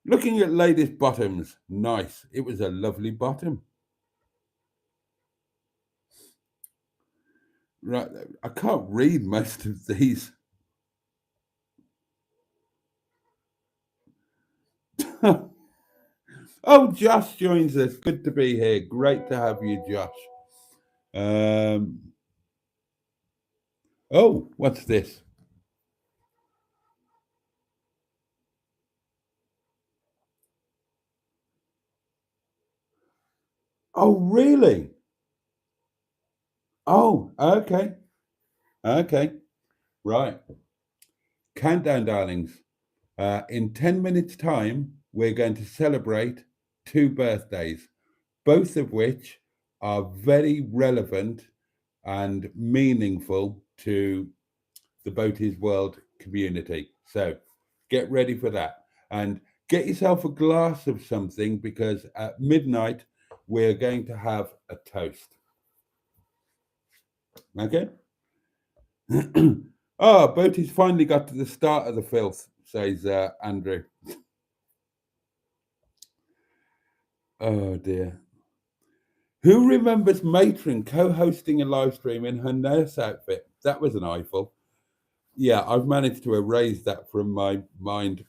Looking at ladies' bottoms, nice. It was a lovely bottom. Right, I can't read most of these. Oh, Josh joins us. Good to be here. Great to have you, Josh. Oh, what's this? Oh, really? Oh, okay. Okay. Right. Countdown, darlings. In 10 minutes' time, we're going to celebrate 2 birthdays, both of which are very relevant and meaningful to the Boaty's World community. So get ready for that. And get yourself a glass of something because at midnight, we're going to have a toast. Okay? Oh, Boaty's finally got to the start of the filth, says Andrew. Oh, dear. Who remembers Matron co-hosting a live stream in her nurse outfit? That was an eyeful. Yeah, I've managed to erase that from my mind.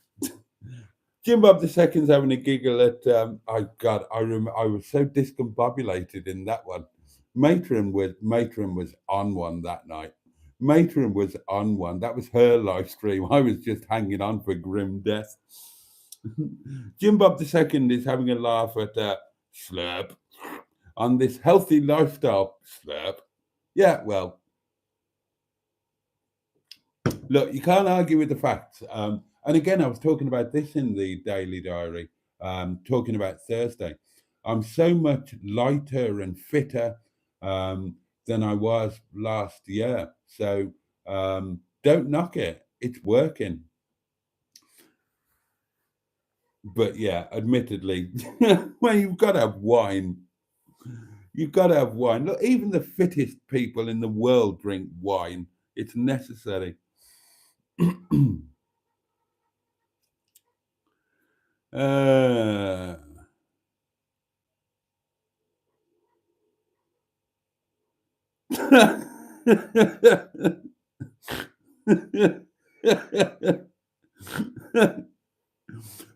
Jim Bob II's having a giggle at, I was so discombobulated in that one. Matron was on one that night. Matron was on one. That was her live stream. I was just hanging on for grim death. Jim Bob II is having a laugh at slurp on this healthy lifestyle slurp. Yeah, well, look, you can't argue with the facts. And again, I was talking about this in the Daily Diary, talking about Thursday. I'm so much lighter and fitter than I was last year. So don't knock it. It's working. But yeah, admittedly, well, you've got to have wine. You've got to have wine. Look, even the fittest people in the world drink wine. It's necessary.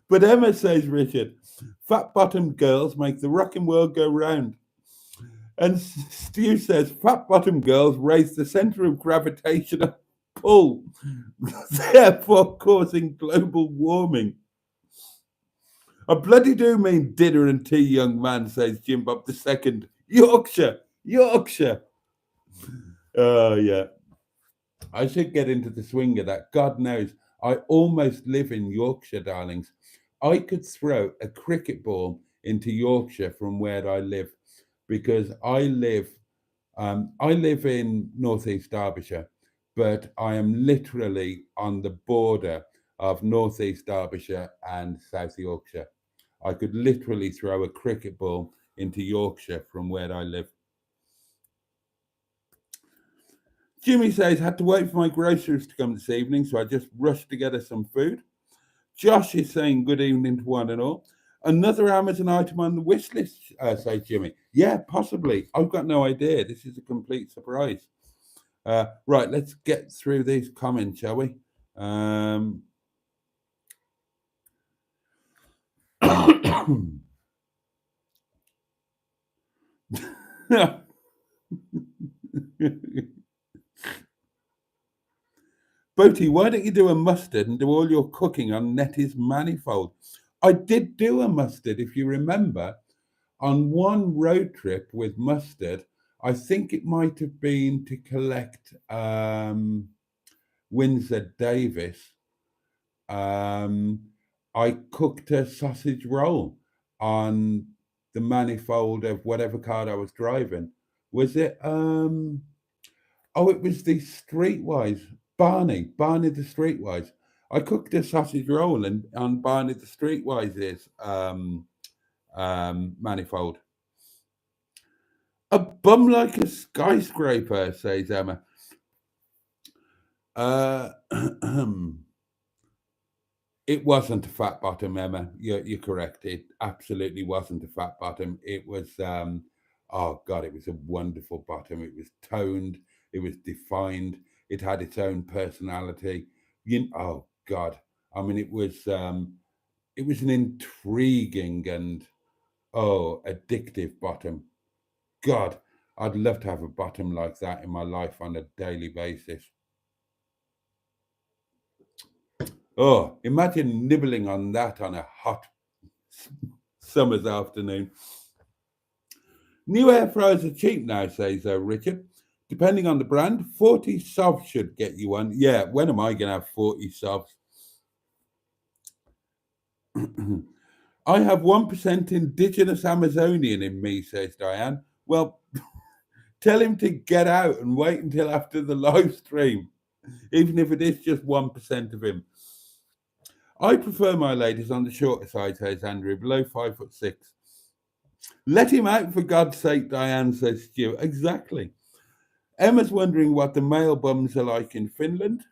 But Emma says, Richard, fat-bottomed girls make the rocking world go round. And Stu says, fat-bottomed girls raise the centre of gravitational pull, therefore causing global warming. I bloody do mean dinner and tea, young man, says Jim Bob II. Yorkshire. Oh, yeah. I should get into the swing of that. God knows, I almost live in Yorkshire, darlings. I could throw a cricket ball into Yorkshire from where I live, because I live in northeast Derbyshire, but I am literally on the border of northeast Derbyshire and South Yorkshire. I could literally throw a cricket ball into Yorkshire from where I live. Jimmy says, had to wait for my groceries to come this evening, so I just rushed to get us some food. Josh is saying good evening to one and all. Another Amazon item on the wish list, says Jimmy. Yeah, possibly. I've got no idea. This is a complete surprise. Right, let's get through these comments, shall we? Boaty, why don't you do a mustard and do all your cooking on Nettie's manifold? I did do a mustard, if you remember, on one road trip with mustard. I think it might have been to collect Windsor Davis. I cooked a sausage roll on the manifold of whatever car I was driving. Was it? It was the Streetwise. Barney the Streetwise. I cooked a sausage roll on Barney the Streetwise's manifold. A bum like a skyscraper, says Emma. It wasn't a fat bottom, Emma. You're correct. It absolutely wasn't a fat bottom. It was, oh God, it was a wonderful bottom. It was toned. It was defined. It had its own personality. Oh God, I mean, it was an intriguing and addictive bottom. God, I'd love to have a bottom like that in my life on a daily basis. Oh, imagine nibbling on that on a hot summer's afternoon. New air fryers are cheap now, says Richard. Depending on the brand, 40 sovs should get you one. Yeah, when am I going to have 40 sovs? I have 1% indigenous Amazonian in me, says Diane. Well, tell him to get out and wait until after the live stream, even if it is just 1% of him. I prefer my ladies on the shorter side, says Andrew, below 5'6". Let him out, for God's sake, Diane, says Stu. Exactly. Emma's wondering what the male bums are like in Finland.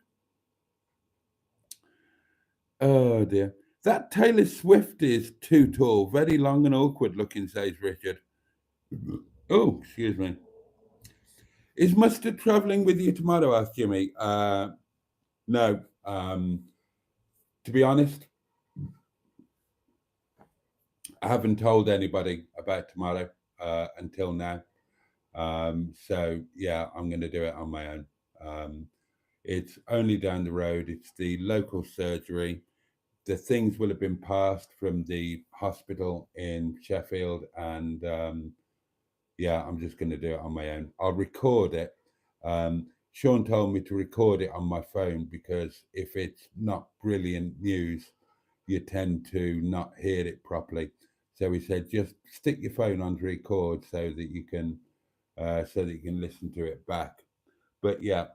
Oh, dear. That Taylor Swift is too tall, very long and awkward looking, says Richard. Oh, excuse me. Is Mustard travelling with you tomorrow, asked Jimmy. No. To be honest, I haven't told anybody about tomorrow until now. So, yeah, I'm going to do it on my own. It's only down the road. It's the local surgery. The things will have been passed from the hospital in Sheffield, and yeah, I'm just going to do it on my own. I'll record it. Sean told me to record it on my phone because if it's not brilliant news, you tend to not hear it properly. So he said, just stick your phone on to record so that you can listen to it back. But yeah,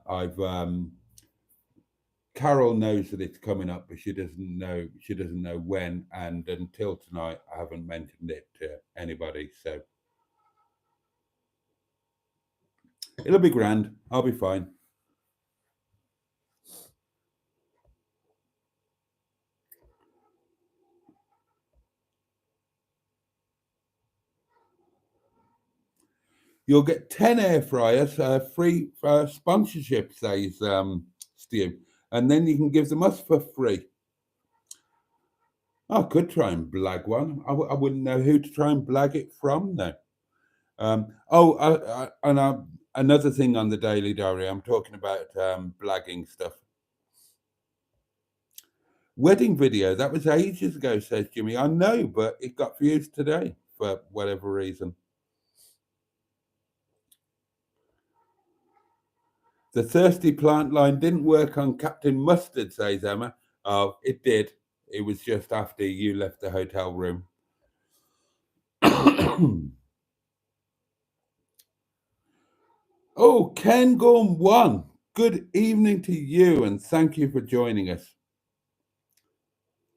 Carol knows that it's coming up, but she doesn't know when. And until tonight, I haven't mentioned it to anybody. So it'll be grand. I'll be fine. You'll get 10 air fryers, free sponsorship, says Stu. And then you can give them us for free. I could try and blag one. I wouldn't know who to try and blag it from, though. Another thing on the Daily Diary, I'm talking about blagging stuff. Wedding video, that was ages ago, says Jimmy. I know, but it got views today for whatever reason. The thirsty plant line didn't work on Captain Mustard, says Emma. Oh, it did. It was just after you left the hotel room. Oh, Ken Gorm 1. Good evening to you and thank you for joining us.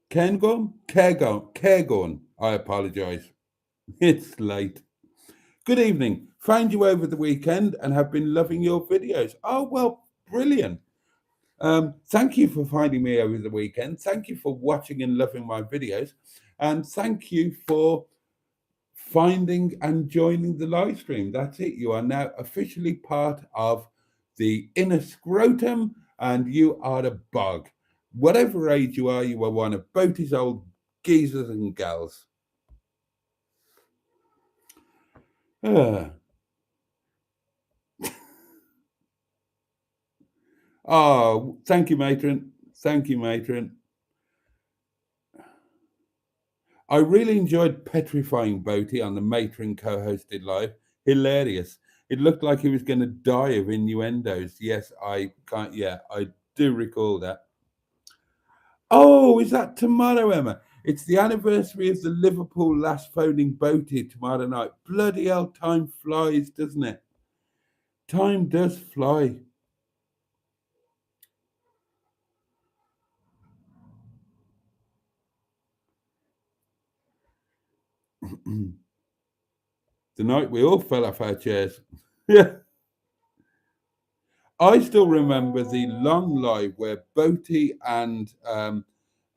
Ken Gorm? Cairngorm. I apologise. It's late. Good evening. Found you over the weekend and have been loving your videos. Oh, well, brilliant. Thank you for finding me over the weekend. Thank you for watching and loving my videos. And thank you for finding and joining the live stream. That's it. You are now officially part of the inner scrotum and you are a bog. Whatever age you are one of Boaty's old geezers and gals. Oh, thank you, matron. Thank you, matron. I really enjoyed petrifying Boaty on the matron co-hosted live. Hilarious. It looked like he was going to die of innuendos. Yes, I do recall that. Oh, is that tomorrow, Emma? It's the anniversary of the Liverpool last phoning Boaty tomorrow night. Bloody hell, time flies, doesn't it? Time does fly. The night we all fell off our chairs. Yeah. I still remember the long live where Boaty and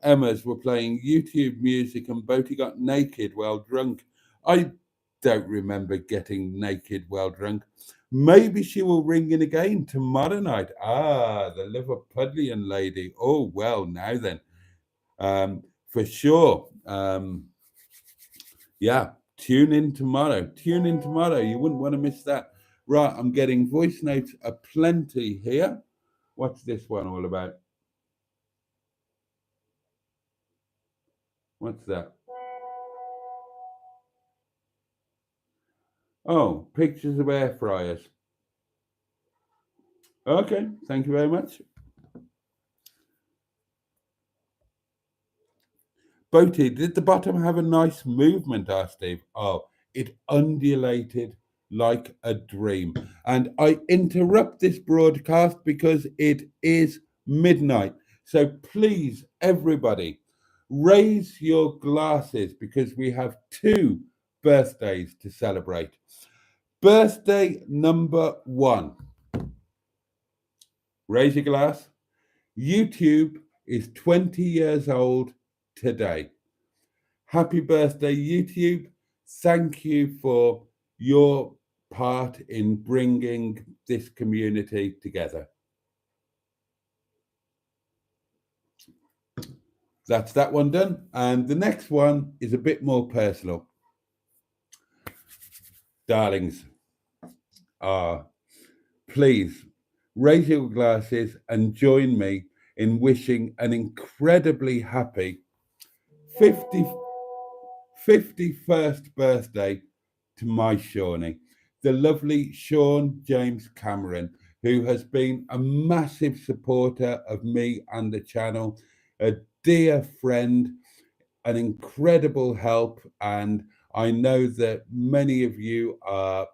Emma's were playing YouTube music and Boaty got naked while drunk. I don't remember getting naked while drunk. Maybe she will ring in again tomorrow night. Ah, the Liverpudlian lady. Oh, well, now then. For sure. Yeah, tune in tomorrow. Tune in tomorrow. You wouldn't want to miss that. Right, I'm getting voice notes aplenty here. What's this one all about? What's that? Oh, pictures of air fryers. Okay, thank you very much. Boaty, did the bottom have a nice movement, asked Steve? Oh, it undulated like a dream. And I interrupt this broadcast because it is midnight. So please, everybody, raise your glasses because we have 2 birthdays to celebrate. Birthday number 1. Raise your glass. YouTube is 20 years old today. Happy birthday, YouTube. Thank you for your part in bringing this community together. That's that one done. And the next one is a bit more personal. Darlings, please raise your glasses and join me in wishing an incredibly happy 51st birthday to my Seanie, the lovely Sean James Cameron, who has been a massive supporter of me and the channel, a dear friend, an incredible help, and I know that many of you are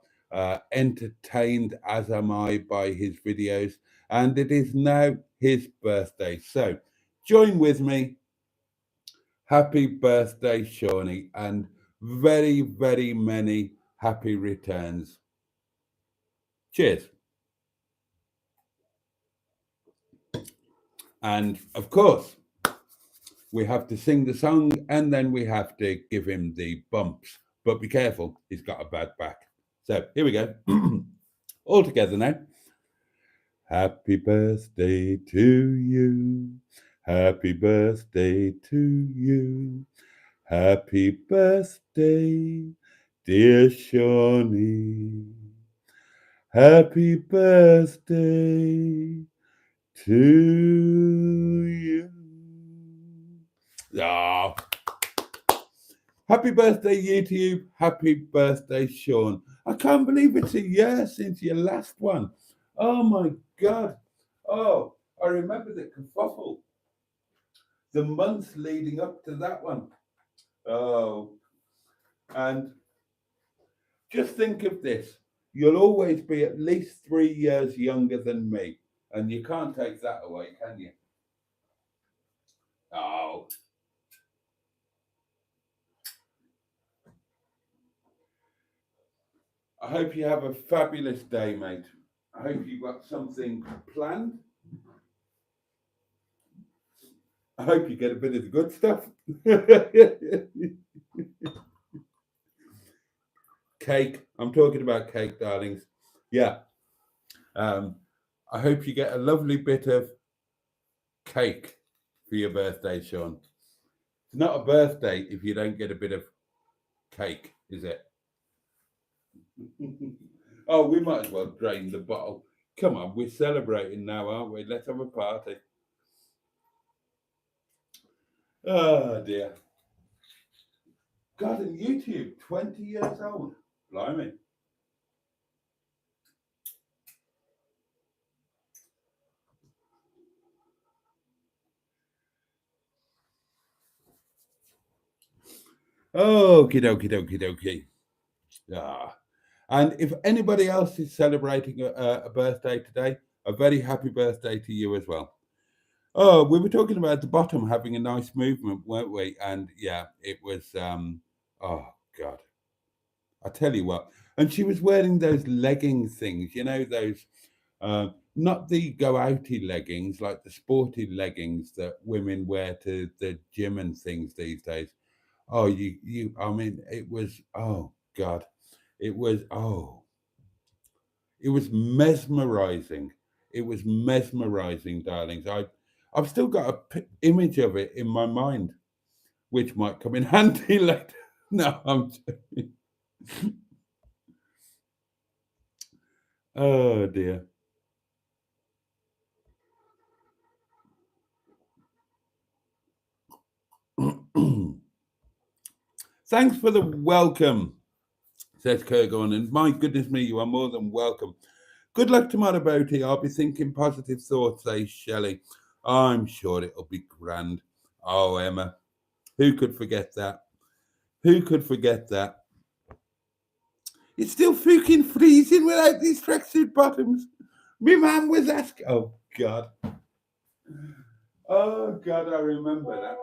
entertained, as am I, by his videos, and it is now his birthday. So join with me. Happy birthday, Seanie, and very, very many happy returns. Cheers. And of course, we have to sing the song and then we have to give him the bumps. But be careful, he's got a bad back. So here we go. All together now. Happy birthday to you. Happy birthday to you. Happy birthday, dear Seanie. Happy birthday to you. Ah. Happy birthday, YouTube. Happy birthday, Sean. I can't believe it's a year since your last one. Oh my God. Oh, I remember the kerfuffle. The months leading up to that one. Oh, and just think of this. You'll always be at least 3 years younger than me. And you can't take that away, can you? Oh. I hope you have a fabulous day, mate. I hope you've got something planned. I hope you get a bit of the good stuff. Cake. I'm talking about cake, darlings. Yeah. I hope you get a lovely bit of cake for your birthday, Sean. It's not a birthday if you don't get a bit of cake, is it? Oh, we might as well drain the bottle. Come on, we're celebrating now, aren't we? Let's have a party. Oh, dear. God, and YouTube, 20 years old. Blimey. Okie dokie dokie dokie. Ah. And if anybody else is celebrating a birthday today, a very happy birthday to you as well. Oh, we were talking about the bottom having a nice movement, weren't we? And yeah, it was, oh God, I tell you what. And she was wearing those legging things, you know, those, not the go-outy leggings, like the sporty leggings that women wear to the gym and things these days. Oh, I mean, it was, oh God, it was, it was mesmerizing. It was mesmerizing, darlings. I've still got a image of it in my mind, which might come in handy later. No, I'm joking. Oh dear. Thanks for the welcome, says Kurgon, and my goodness me, you are more than welcome. Good luck tomorrow, Boaty. I'll be thinking positive thoughts, says Shelley. I'm sure it'll be grand. Oh, Emma, who could forget that? Who could forget that? It's still freaking freezing without these tracksuit bottoms. My mum was asking. Oh, God. Oh, God, I remember that.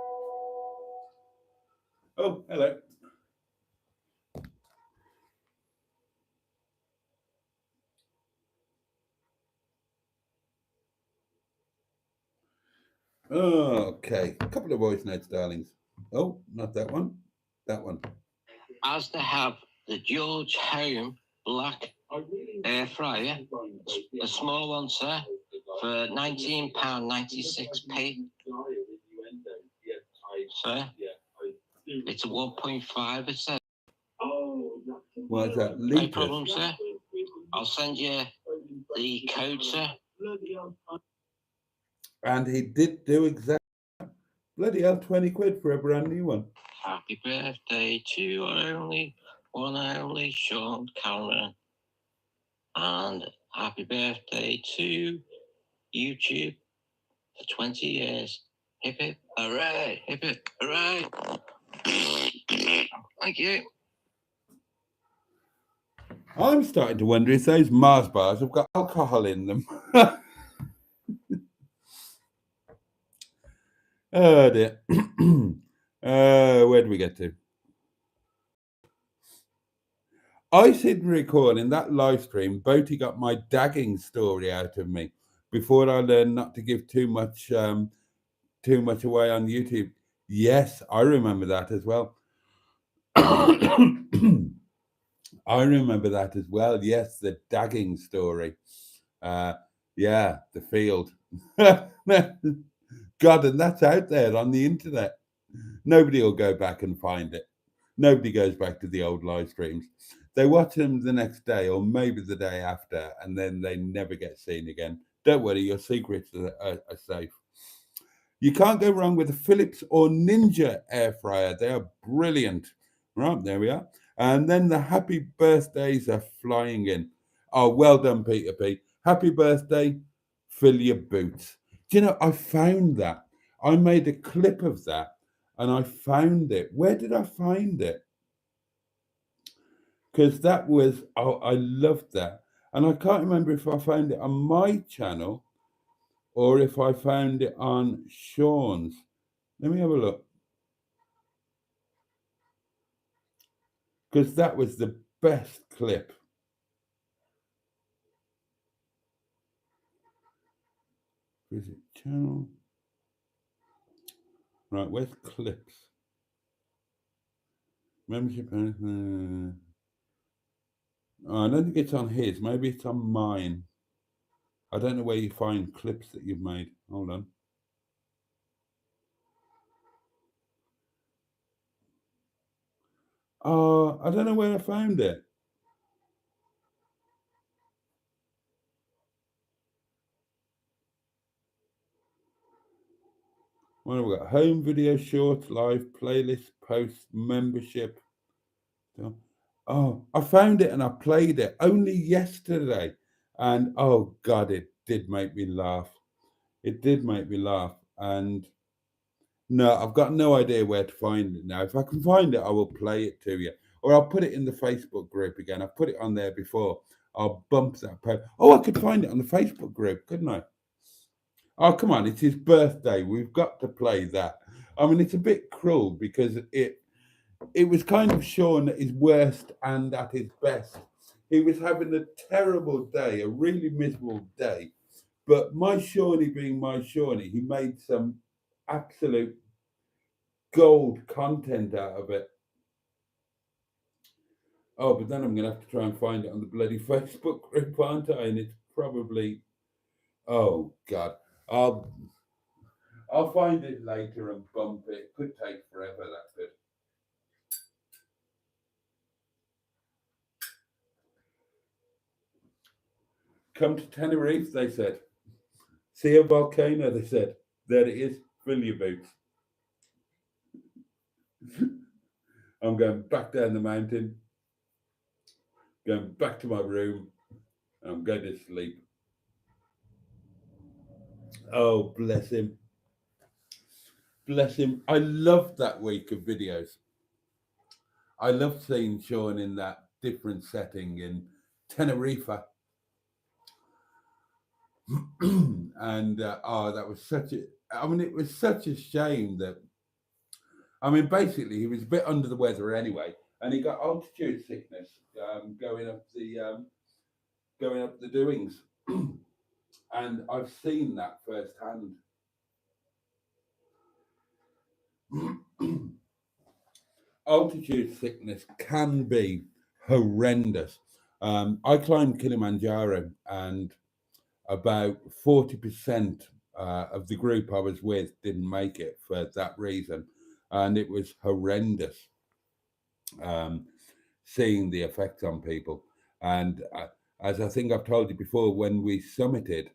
Oh, hello. Okay, a couple of voice notes, darlings. Oh, not that one. That one. As they have the George Home Black air fryer, a small one, sir, for £19.96p. Sir, it's a 1.5, it says. What is that? No problem, sir. I'll send you the code, sir. And he did do exactly. Bloody hell, 20 quid for a brand new one. Happy birthday to our only one and only Sean Cameron. And happy birthday to YouTube for 20 years. Hip hip, hooray, hip hip, hooray. Thank you. I'm starting to wonder if those Mars bars have got alcohol in them. Oh dear. Where do we get to? I didn't recall in that live stream, Boaty got my dagging story out of me before I learned not to give too much away on YouTube. Yes, I remember that as well. I remember that as well. Yes, the dagging story. Yeah, the field. God, and that's out there on the internet. Nobody will go back and find it. Nobody goes back to the old live streams. They watch them the next day or maybe the day after, and then they never get seen again. Don't worry, your secrets are safe. You can't go wrong with a Philips or Ninja air fryer. They are brilliant. Right, there we are. And then the happy birthdays are flying in. Oh, well done, Peter P. Happy birthday, fill your boots. Do you know, I found that. I made a clip of that and I found it. Where did I find it? Because that was, oh, I loved that. And I can't remember if I found it on my channel or if I found it on Sean's. Let me have a look. Because that was the best clip. Visit channel. Right, where's clips? Membership. Oh, I don't think it's on his. Maybe it's on mine. I don't know where you find clips that you've made. Hold on. Oh, I don't know where I found it. What have we got? Home video, shorts, live, playlist, post, membership. Oh, I found it and I played it only yesterday. And oh God, it did make me laugh. It did make me laugh. And no, I've got no idea where to find it now. If I can find it, I will play it to you. Or I'll put it in the Facebook group again. I've put it on there before. I'll bump that post. Oh, I could find it on the Facebook group, couldn't I? Oh, come on, it's his birthday. We've got to play that. I mean, it's a bit cruel because it was kind of Sean at his worst and at his best. He was having a terrible day, a really miserable day. But my Shawnee being my Shawnee, he made some absolute gold content out of it. Oh, but then I'm going to have to try and find it on the bloody Facebook group, aren't I? And it's probably, oh God, I'll find it later and bump it. It could take forever, that could. Come to Tenerife, they said. See a volcano, they said. There it is. Fill your boots. I'm going back down the mountain, going back to my room, and I'm going to sleep. Oh, bless him. Bless him. I loved that week of videos. I loved seeing Sean in that different setting in Tenerife. And oh, that was such a, I mean, it was such a shame that, I mean, basically he was a bit under the weather anyway, and he got altitude sickness going up the doings. And I've seen that firsthand. Altitude sickness can be horrendous. I climbed Kilimanjaro, and about 40% of the group I was with didn't make it for that reason, and it was horrendous seeing the effects on people. And as I think I've told you before, when we summited,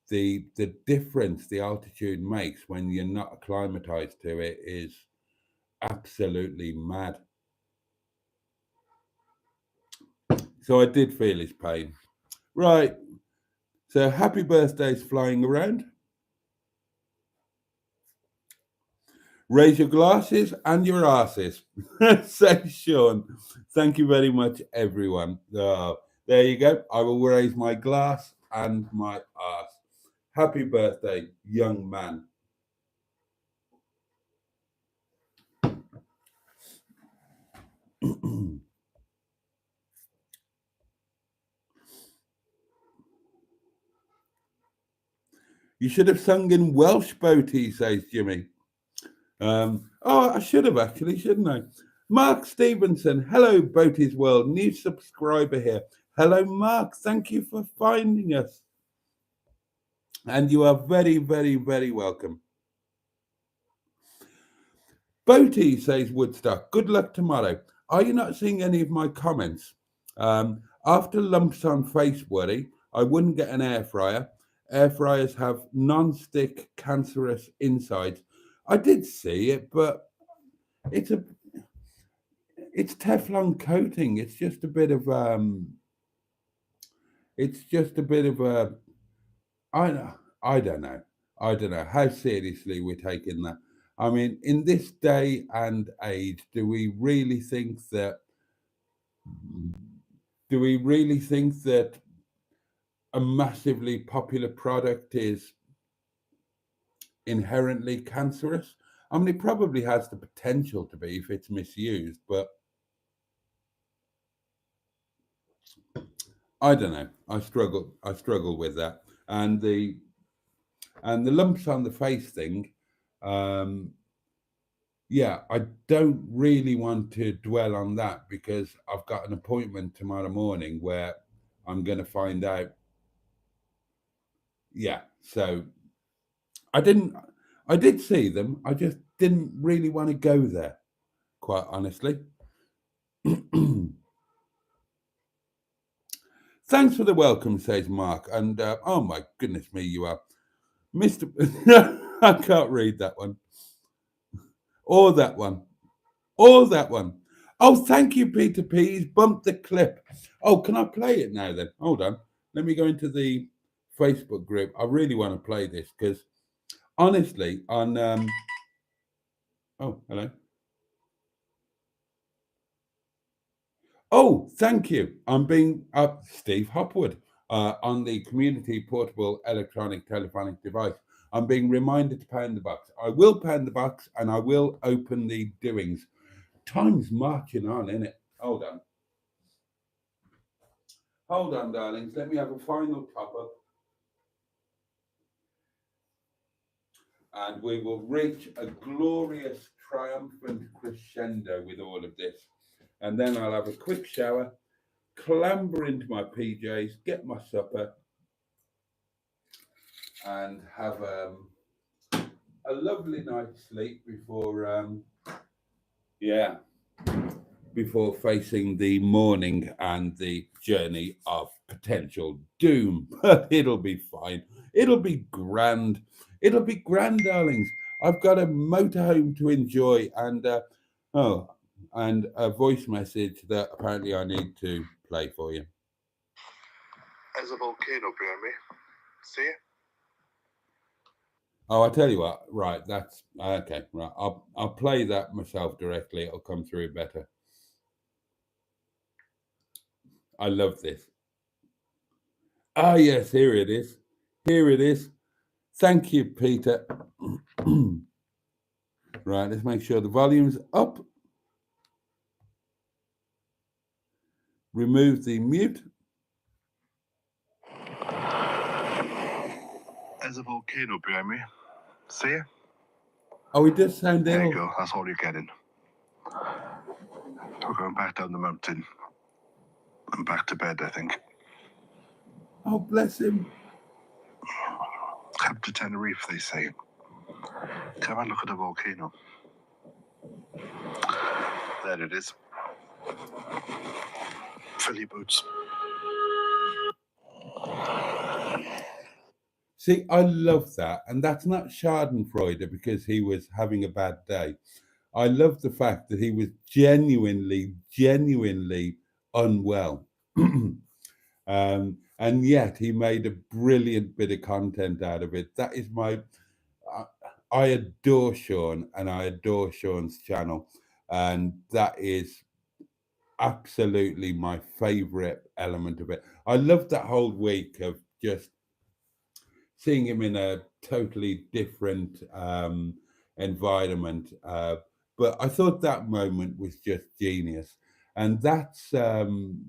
the difference the altitude makes when you're not acclimatized to it is absolutely mad. So I did feel his pain. Right. So happy birthdays flying around. Raise your glasses and your asses. Say Sean. Thank you very much, everyone. There you go. I will raise my glass and my ass. Happy birthday, young man. You should have sung in Welsh, Boaty, says Jimmy. I should have actually, shouldn't I? Mark Stevenson, hello, Boaty's World, new subscriber here. Hello, Mark. Thank you for finding us. And you are very, very, very welcome. Boaty, says Woodstock, good luck tomorrow. Are you not seeing any of my comments? After lumps on face worry, I wouldn't get an air fryer. Air fryers have non-stick cancerous insides. I did see it, but it's Teflon coating. It's just a bit of I don't know how seriously we're taking that. I mean, in this day and age, do we really think that a massively popular product is inherently cancerous? I mean, it probably has the potential to be if it's misused, but I don't know. I struggle with that. And the lumps on the face thing, yeah, I don't really want to dwell on that because I've got an appointment tomorrow morning where I'm going to find out. Yeah, so I did see them. I just didn't really want to go there, quite honestly. Thanks for the welcome, says Mark. And oh my goodness me, you are Mr. I can't read that one. Or that one. Or that one. Oh, thank you, Peter P. He's bumped the clip. Oh, can I play it now then? Hold on. Let me go into the Facebook group. I really want to play this because honestly, on oh, hello. Oh, thank you. I'm being Steve Hopwood on the community portable electronic telephonic device. I'm being reminded to pound the box. I will pound the box and I will open the doings. Time's marching on, innit? Hold on. Hold on, darlings. Let me have a final top up. And we will reach a glorious, triumphant crescendo with all of this. And then I'll have a quick shower, clamber into my PJs, get my supper, and have a lovely night's sleep before facing the morning and the journey of potential doom. But it'll be fine. It'll be grand. It'll be grand, darlings. I've got a motorhome to enjoy and and a voice message that apparently I need to play for you. There's a volcano behind me. See it? Oh, I tell you what, right, that's okay, right. I'll play that myself directly. It'll come through better. I love this. Ah, yes, here it is. Here it is. Thank you, Peter. Right, let's make sure the volume's up. Remove the mute. There's a volcano behind me. See it? Oh, it does sound ill. There you go. That's all you're getting. We're going back down the mountain. And back to bed, I think. Oh, bless him. Come to Tenerife, they say. Come and look at the volcano. There it is. Fill your boots. See, I love that. And that's not Schadenfreude because he was having a bad day. I love the fact that he was genuinely unwell. And yet he made a brilliant bit of content out of it. That is I, I adore Sean and I adore Sean's channel. And that is absolutely my favorite element of it. I loved that whole week of just seeing him in a totally different environment. But I thought that moment was just genius. And that's the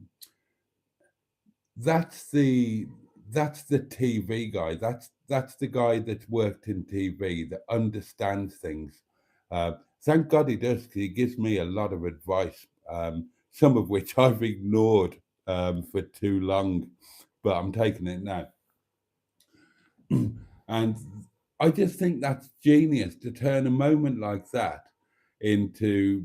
TV guy. That's the guy that's worked in TV that understands things. Thank God he does, because he gives me a lot of advice, some of which I've ignored for too long, but I'm taking it now. And I just think that's genius, to turn a moment like that into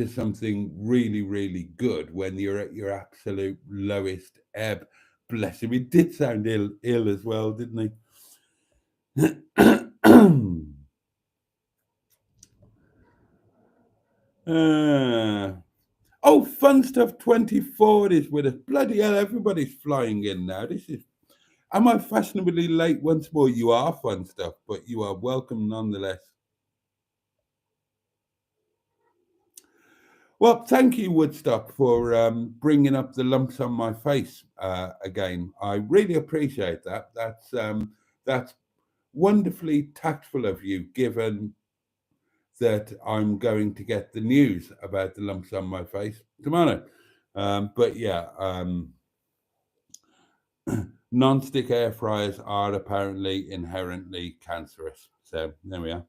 something really, really good when you're at your absolute lowest ebb. Bless him. He did sound ill as well, didn't he? Oh, Fun Stuff 24 is with us. Bloody hell, everybody's flying in now. Am I fashionably late once more? You are, Fun Stuff, but you are welcome nonetheless. Well, thank you, Woodstock, for bringing up the lumps on my face again. I really appreciate that. That's wonderfully tactful of you, given that I'm going to get the news about the lumps on my face tomorrow. But yeah, non-stick air fryers are apparently inherently cancerous. So there we are.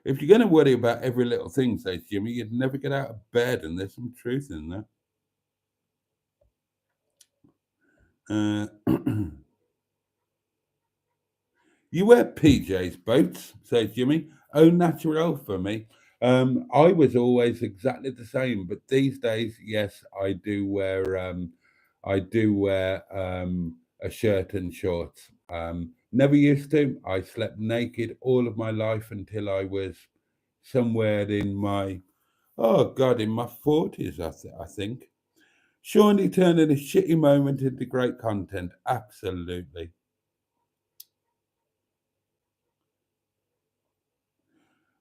If you're going to worry about every little thing, says Jimmy, you'd never get out of bed, and there's some truth in that. You wear PJs, Boats, says Jimmy. Au naturel for me. I was always exactly the same, but these days, yes, I do wear a shirt and shorts. Never used to. I slept naked all of my life until I was somewhere in my 40s, I think. Surely turning a shitty moment into great content. Absolutely.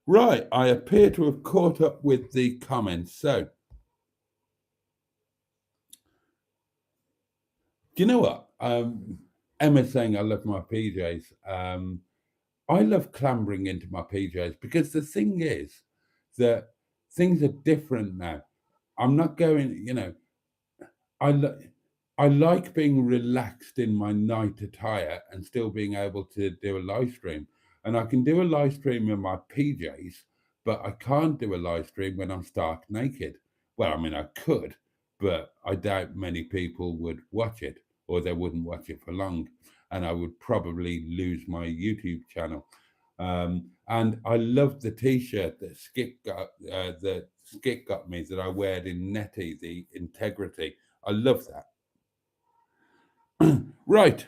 Right, I appear to have caught up with the comments. So, do you know what? Emma's saying I love my PJs. I love clambering into my PJs because the thing is that things are different now. I'm not going, I like being relaxed in my night attire and still being able to do a live stream. And I can do a live stream in my PJs, but I can't do a live stream when I'm stark naked. Well, I mean, I could, but I doubt many people would watch it, or they wouldn't watch it for long. And I would probably lose my YouTube channel. And I loved the T-shirt that Skip got me, that I wear in Netty, the Integrity. I love that. Right.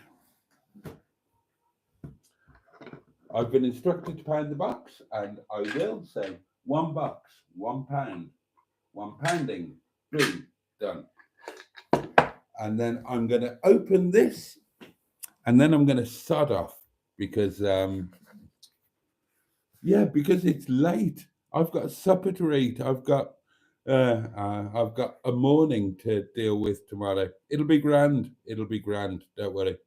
I've been instructed to pound the box, and I will say £1, £1, one pounding, boom, done. And then I'm going to open this, and then I'm going to sod off because, because it's late. I've got supper to eat. I've got a morning to deal with tomorrow. It'll be grand. It'll be grand. Don't worry.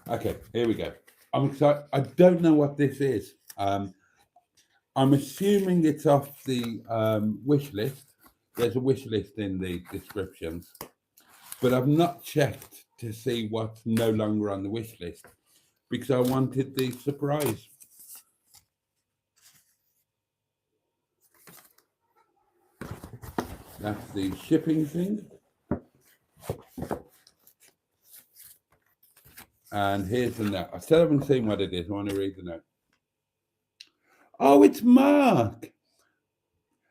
Okay, here we go. I'm excited. I don't know what this is. I'm assuming it's off the wish list. There's a wish list in the descriptions, but I've not checked to see what's no longer on the wish list because I wanted the surprise. That's the shipping thing. And here's the note. I still haven't seen what it is. I want to read the note. Oh, it's Mark.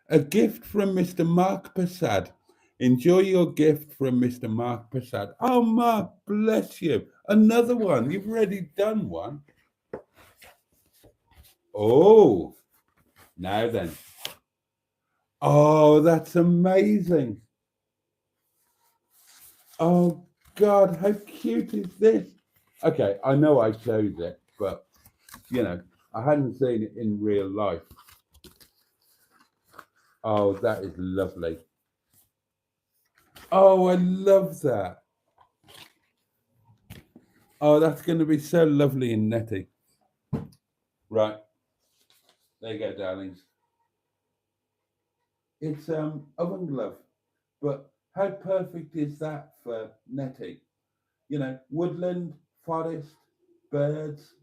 A gift from Mr. Mark Passad. Enjoy your gift from Mr. Mark Passad. Oh, Mark, bless you. Another one. You've already done one. Oh, now then. Oh, that's amazing. Oh, God, how cute is this? Okay, I know I chose it, but, you know, I hadn't seen it in real life. Oh, that is lovely. Oh, I love that. Oh, that's going to be so lovely and netty. Right. There you go, darlings. It's oven glove, but how perfect is that for netting? You know, woodland, forest, birds.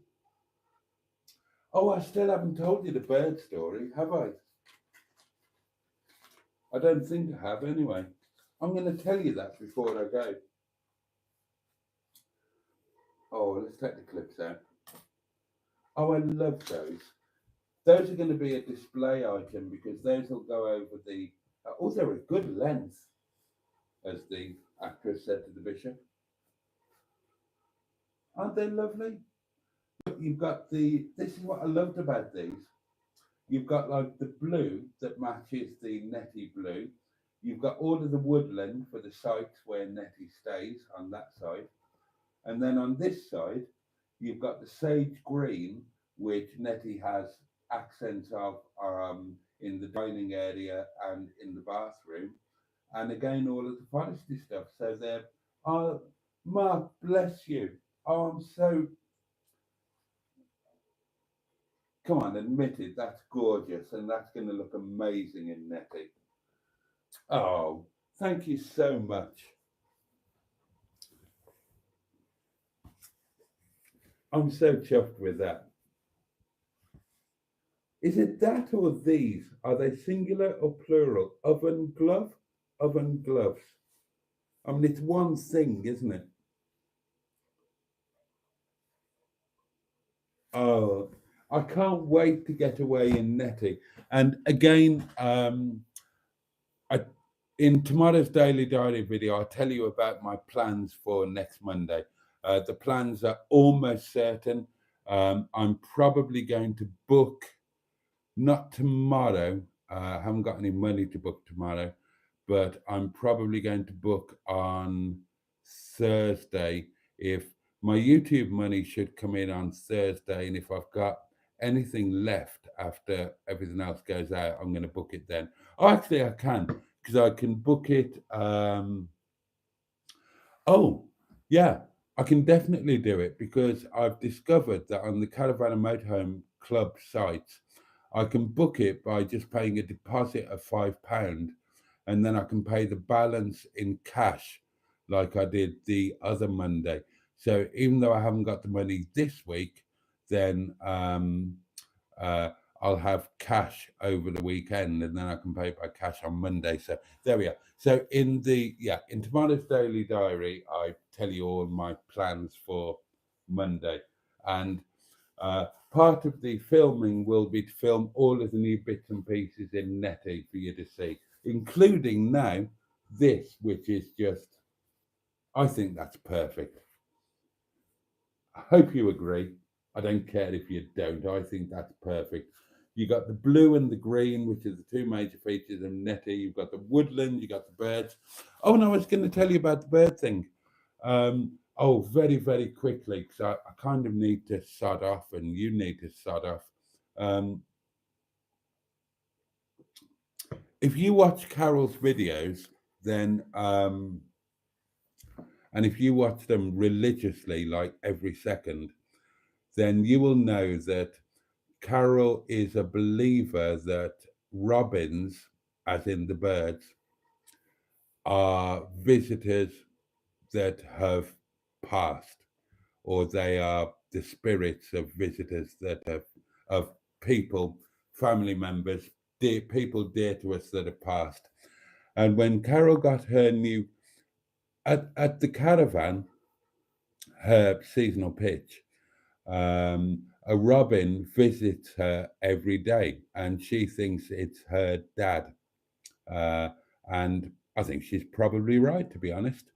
Oh, I still haven't told you the bird story, have I? I don't think I have anyway. I'm going to tell you that before I go. Oh, let's take the clips out. Oh, I love those. Those are going to be a display item because those will go over the... oh, they're a good length, as the actress said to the bishop. Aren't they lovely? You've got the... This is what I loved about these. You've got like the blue that matches the netty blue. You've got all of the woodland for the sites where netty stays on that side. And then on this side, you've got the sage green, which netty has accents of in the dining area and in the bathroom. And again, all of the foresty stuff. So they're, oh, Mark, bless you. Oh, I'm so... Come on, admit it, that's gorgeous, and that's going to look amazing in netting. Oh, thank you so much. I'm so chuffed with that. Is it that or these? Are they singular or plural? Oven glove? Oven gloves. I mean, it's one thing, isn't it? Oh, I can't wait to get away in netting. And again, in tomorrow's Daily Diary video, I'll tell you about my plans for next Monday. The plans are almost certain. I'm probably going to book, not tomorrow, I haven't got any money to book tomorrow, but I'm probably going to book on Thursday. If my YouTube money should come in on Thursday, and if I've got anything left after everything else goes out, I'm going to book it then. Oh, actually, I can, because I can book it. Oh, yeah, I can definitely do it because I've discovered that on the Caravan and Motorhome Club site, I can book it by just paying a deposit of £5, and then I can pay the balance in cash like I did the other Monday. So even though I haven't got the money this week, then I'll have cash over the weekend, and then I can pay by cash on Monday. So there we are. So in tomorrow's Daily Diary, I tell you all my plans for Monday, and part of the filming will be to film all of the new bits and pieces in netting for you to see, including now this, which is just, I think that's perfect. I hope you agree. I don't care if you don't. I think that's perfect. You got the blue and the green, which are the two major features of netty. You've got the woodland, you got the birds. Oh, no, I was going to tell you about the bird thing. Oh, very, very quickly, because I kind of need to sod off, and you need to sod off. If you watch Carol's videos, then, and if you watch them religiously, like every second, then you will know that Carol is a believer that robins, as in the birds, are visitors that have passed, or they are the spirits of visitors that have, of people, family members, people dear to us that have passed. And when Carol got her new, at the caravan, her seasonal pitch, a robin visits her every day, and she thinks it's her dad. Uh, and I think she's probably right, to be honest.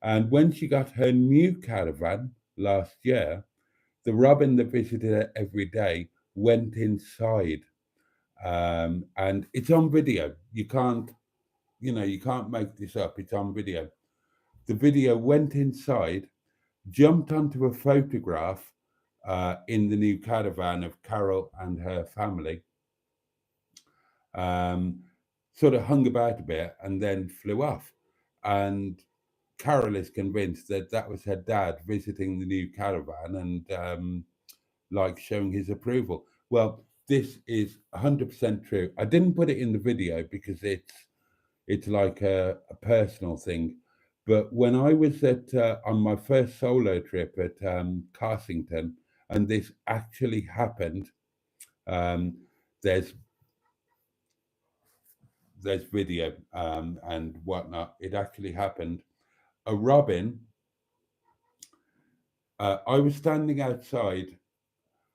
And when she got her new caravan last year, the robin that visited her every day went inside. And it's on video. You can't make this up. It's on video. The video went inside, jumped onto a photograph in the new caravan of Carol and her family, um, sort of hung about a bit, and then flew off. And Carol is convinced that that was her dad visiting the new caravan and like showing his approval. Well, this is 100% true. I didn't put it in the video because it's like a personal thing. But when I was at on my first solo trip at Carsington, and this actually happened, um, there's there's video and whatnot. It actually happened. A robin. I was standing outside.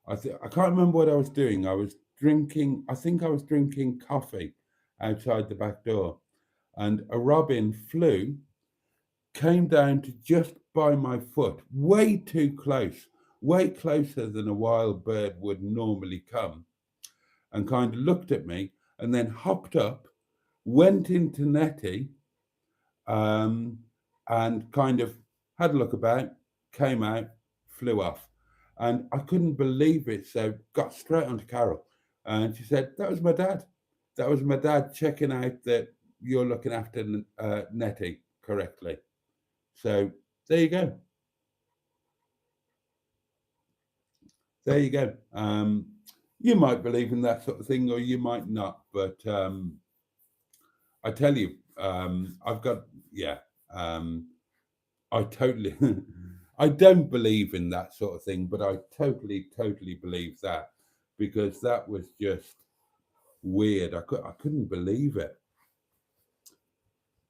I can't remember what I was doing. I was drinking. I think I was drinking coffee outside the back door, and a robin flew, came down to just by my foot, way too close, way closer than a wild bird would normally come, and kind of looked at me, and then hopped up, went into Nettie, um, and kind of had a look about, came out, flew off. And I couldn't believe it. So got straight onto Carol. And she said, that was my dad. That was my dad checking out that you're looking after Nettie correctly. So there you go. There you go. You might believe in that sort of thing or you might not. But I tell you, I've got, yeah, I totally, I don't believe in that sort of thing, but I totally, totally believe that because that was just weird. I couldn't believe it.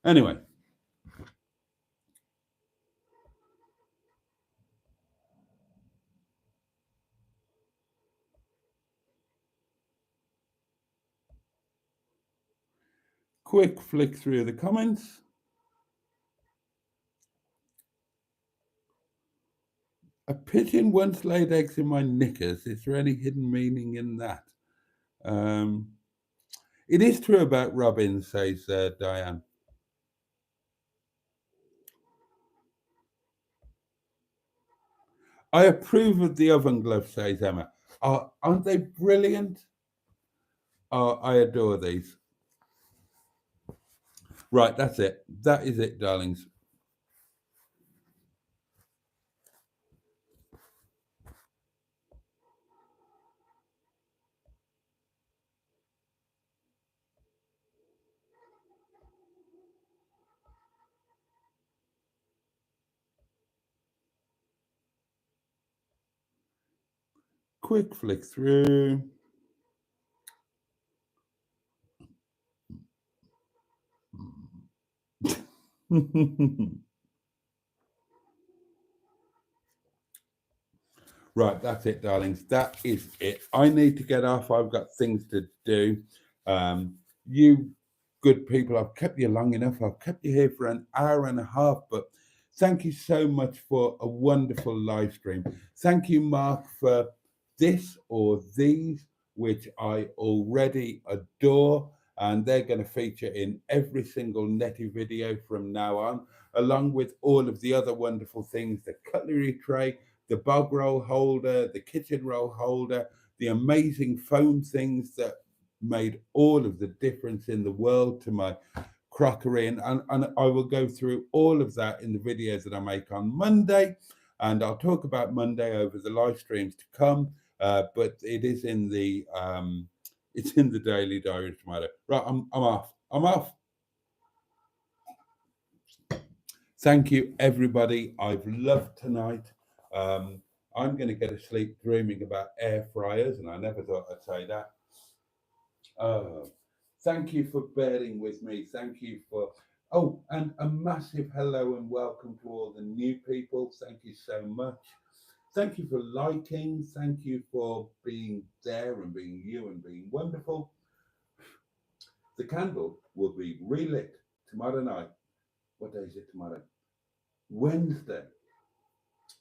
Anyway. Quick flick through the comments. A pigeon once laid eggs in my knickers. Is there any hidden meaning in that? It is true about robins, says Diane. I approve of the oven glove, says Emma. Aren't they brilliant? I adore these. Right, that's it. That is it, darlings. Quick flick through. Right, that's it, darlings. That is it. I need to get off. I've got things to do. You good people, I've kept you long enough. I've kept you here for an hour and a half, but thank you so much for a wonderful live stream. Thank you, Mark, for this or these, which I already adore. And they're going to feature in every single Nettie video from now on, along with all of the other wonderful things, the cutlery tray, the bog roll holder, the kitchen roll holder, the amazing foam things that made all of the difference in the world to my crockery. And I will go through all of that in the videos that I make on Monday. And I'll talk about Monday over the live streams to come. But it is in the it's in the daily diary tomorrow. Right, I'm off. Thank you, everybody. I've loved tonight. I'm going to go to sleep dreaming about air fryers, and I never thought I'd say that. Thank you for bearing with me. Thank you for. Oh, and a massive hello and welcome to all the new people. Thank you so much. Thank you for liking. Thank you for being there and being you and being wonderful. The candle will be relit tomorrow night. What day is it tomorrow? Wednesday.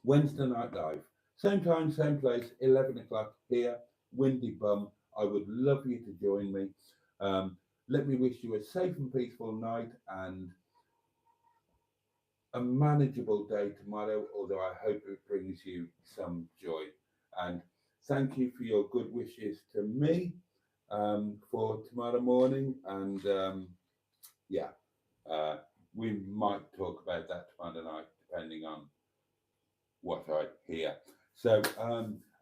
Wednesday night live. Same time, same place, 11 o'clock here, Windy Bum. I would love you to join me. Let me wish you a safe and peaceful night and a manageable day tomorrow, although I hope it brings you some joy. And thank you for your good wishes to me for tomorrow morning. And yeah, uh, we might talk about that tomorrow night, depending on what I hear. So,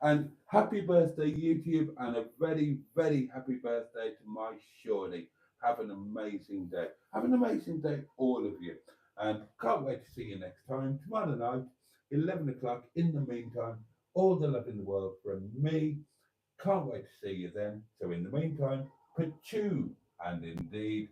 and happy birthday, YouTube, and a very, very happy birthday to my Shorty. Have an amazing day. Have an amazing day, all of you. And can't wait to see you next time, tomorrow night, 11 o'clock. In the meantime, all the love in the world from me. Can't wait to see you then. So, in the meantime, put and indeed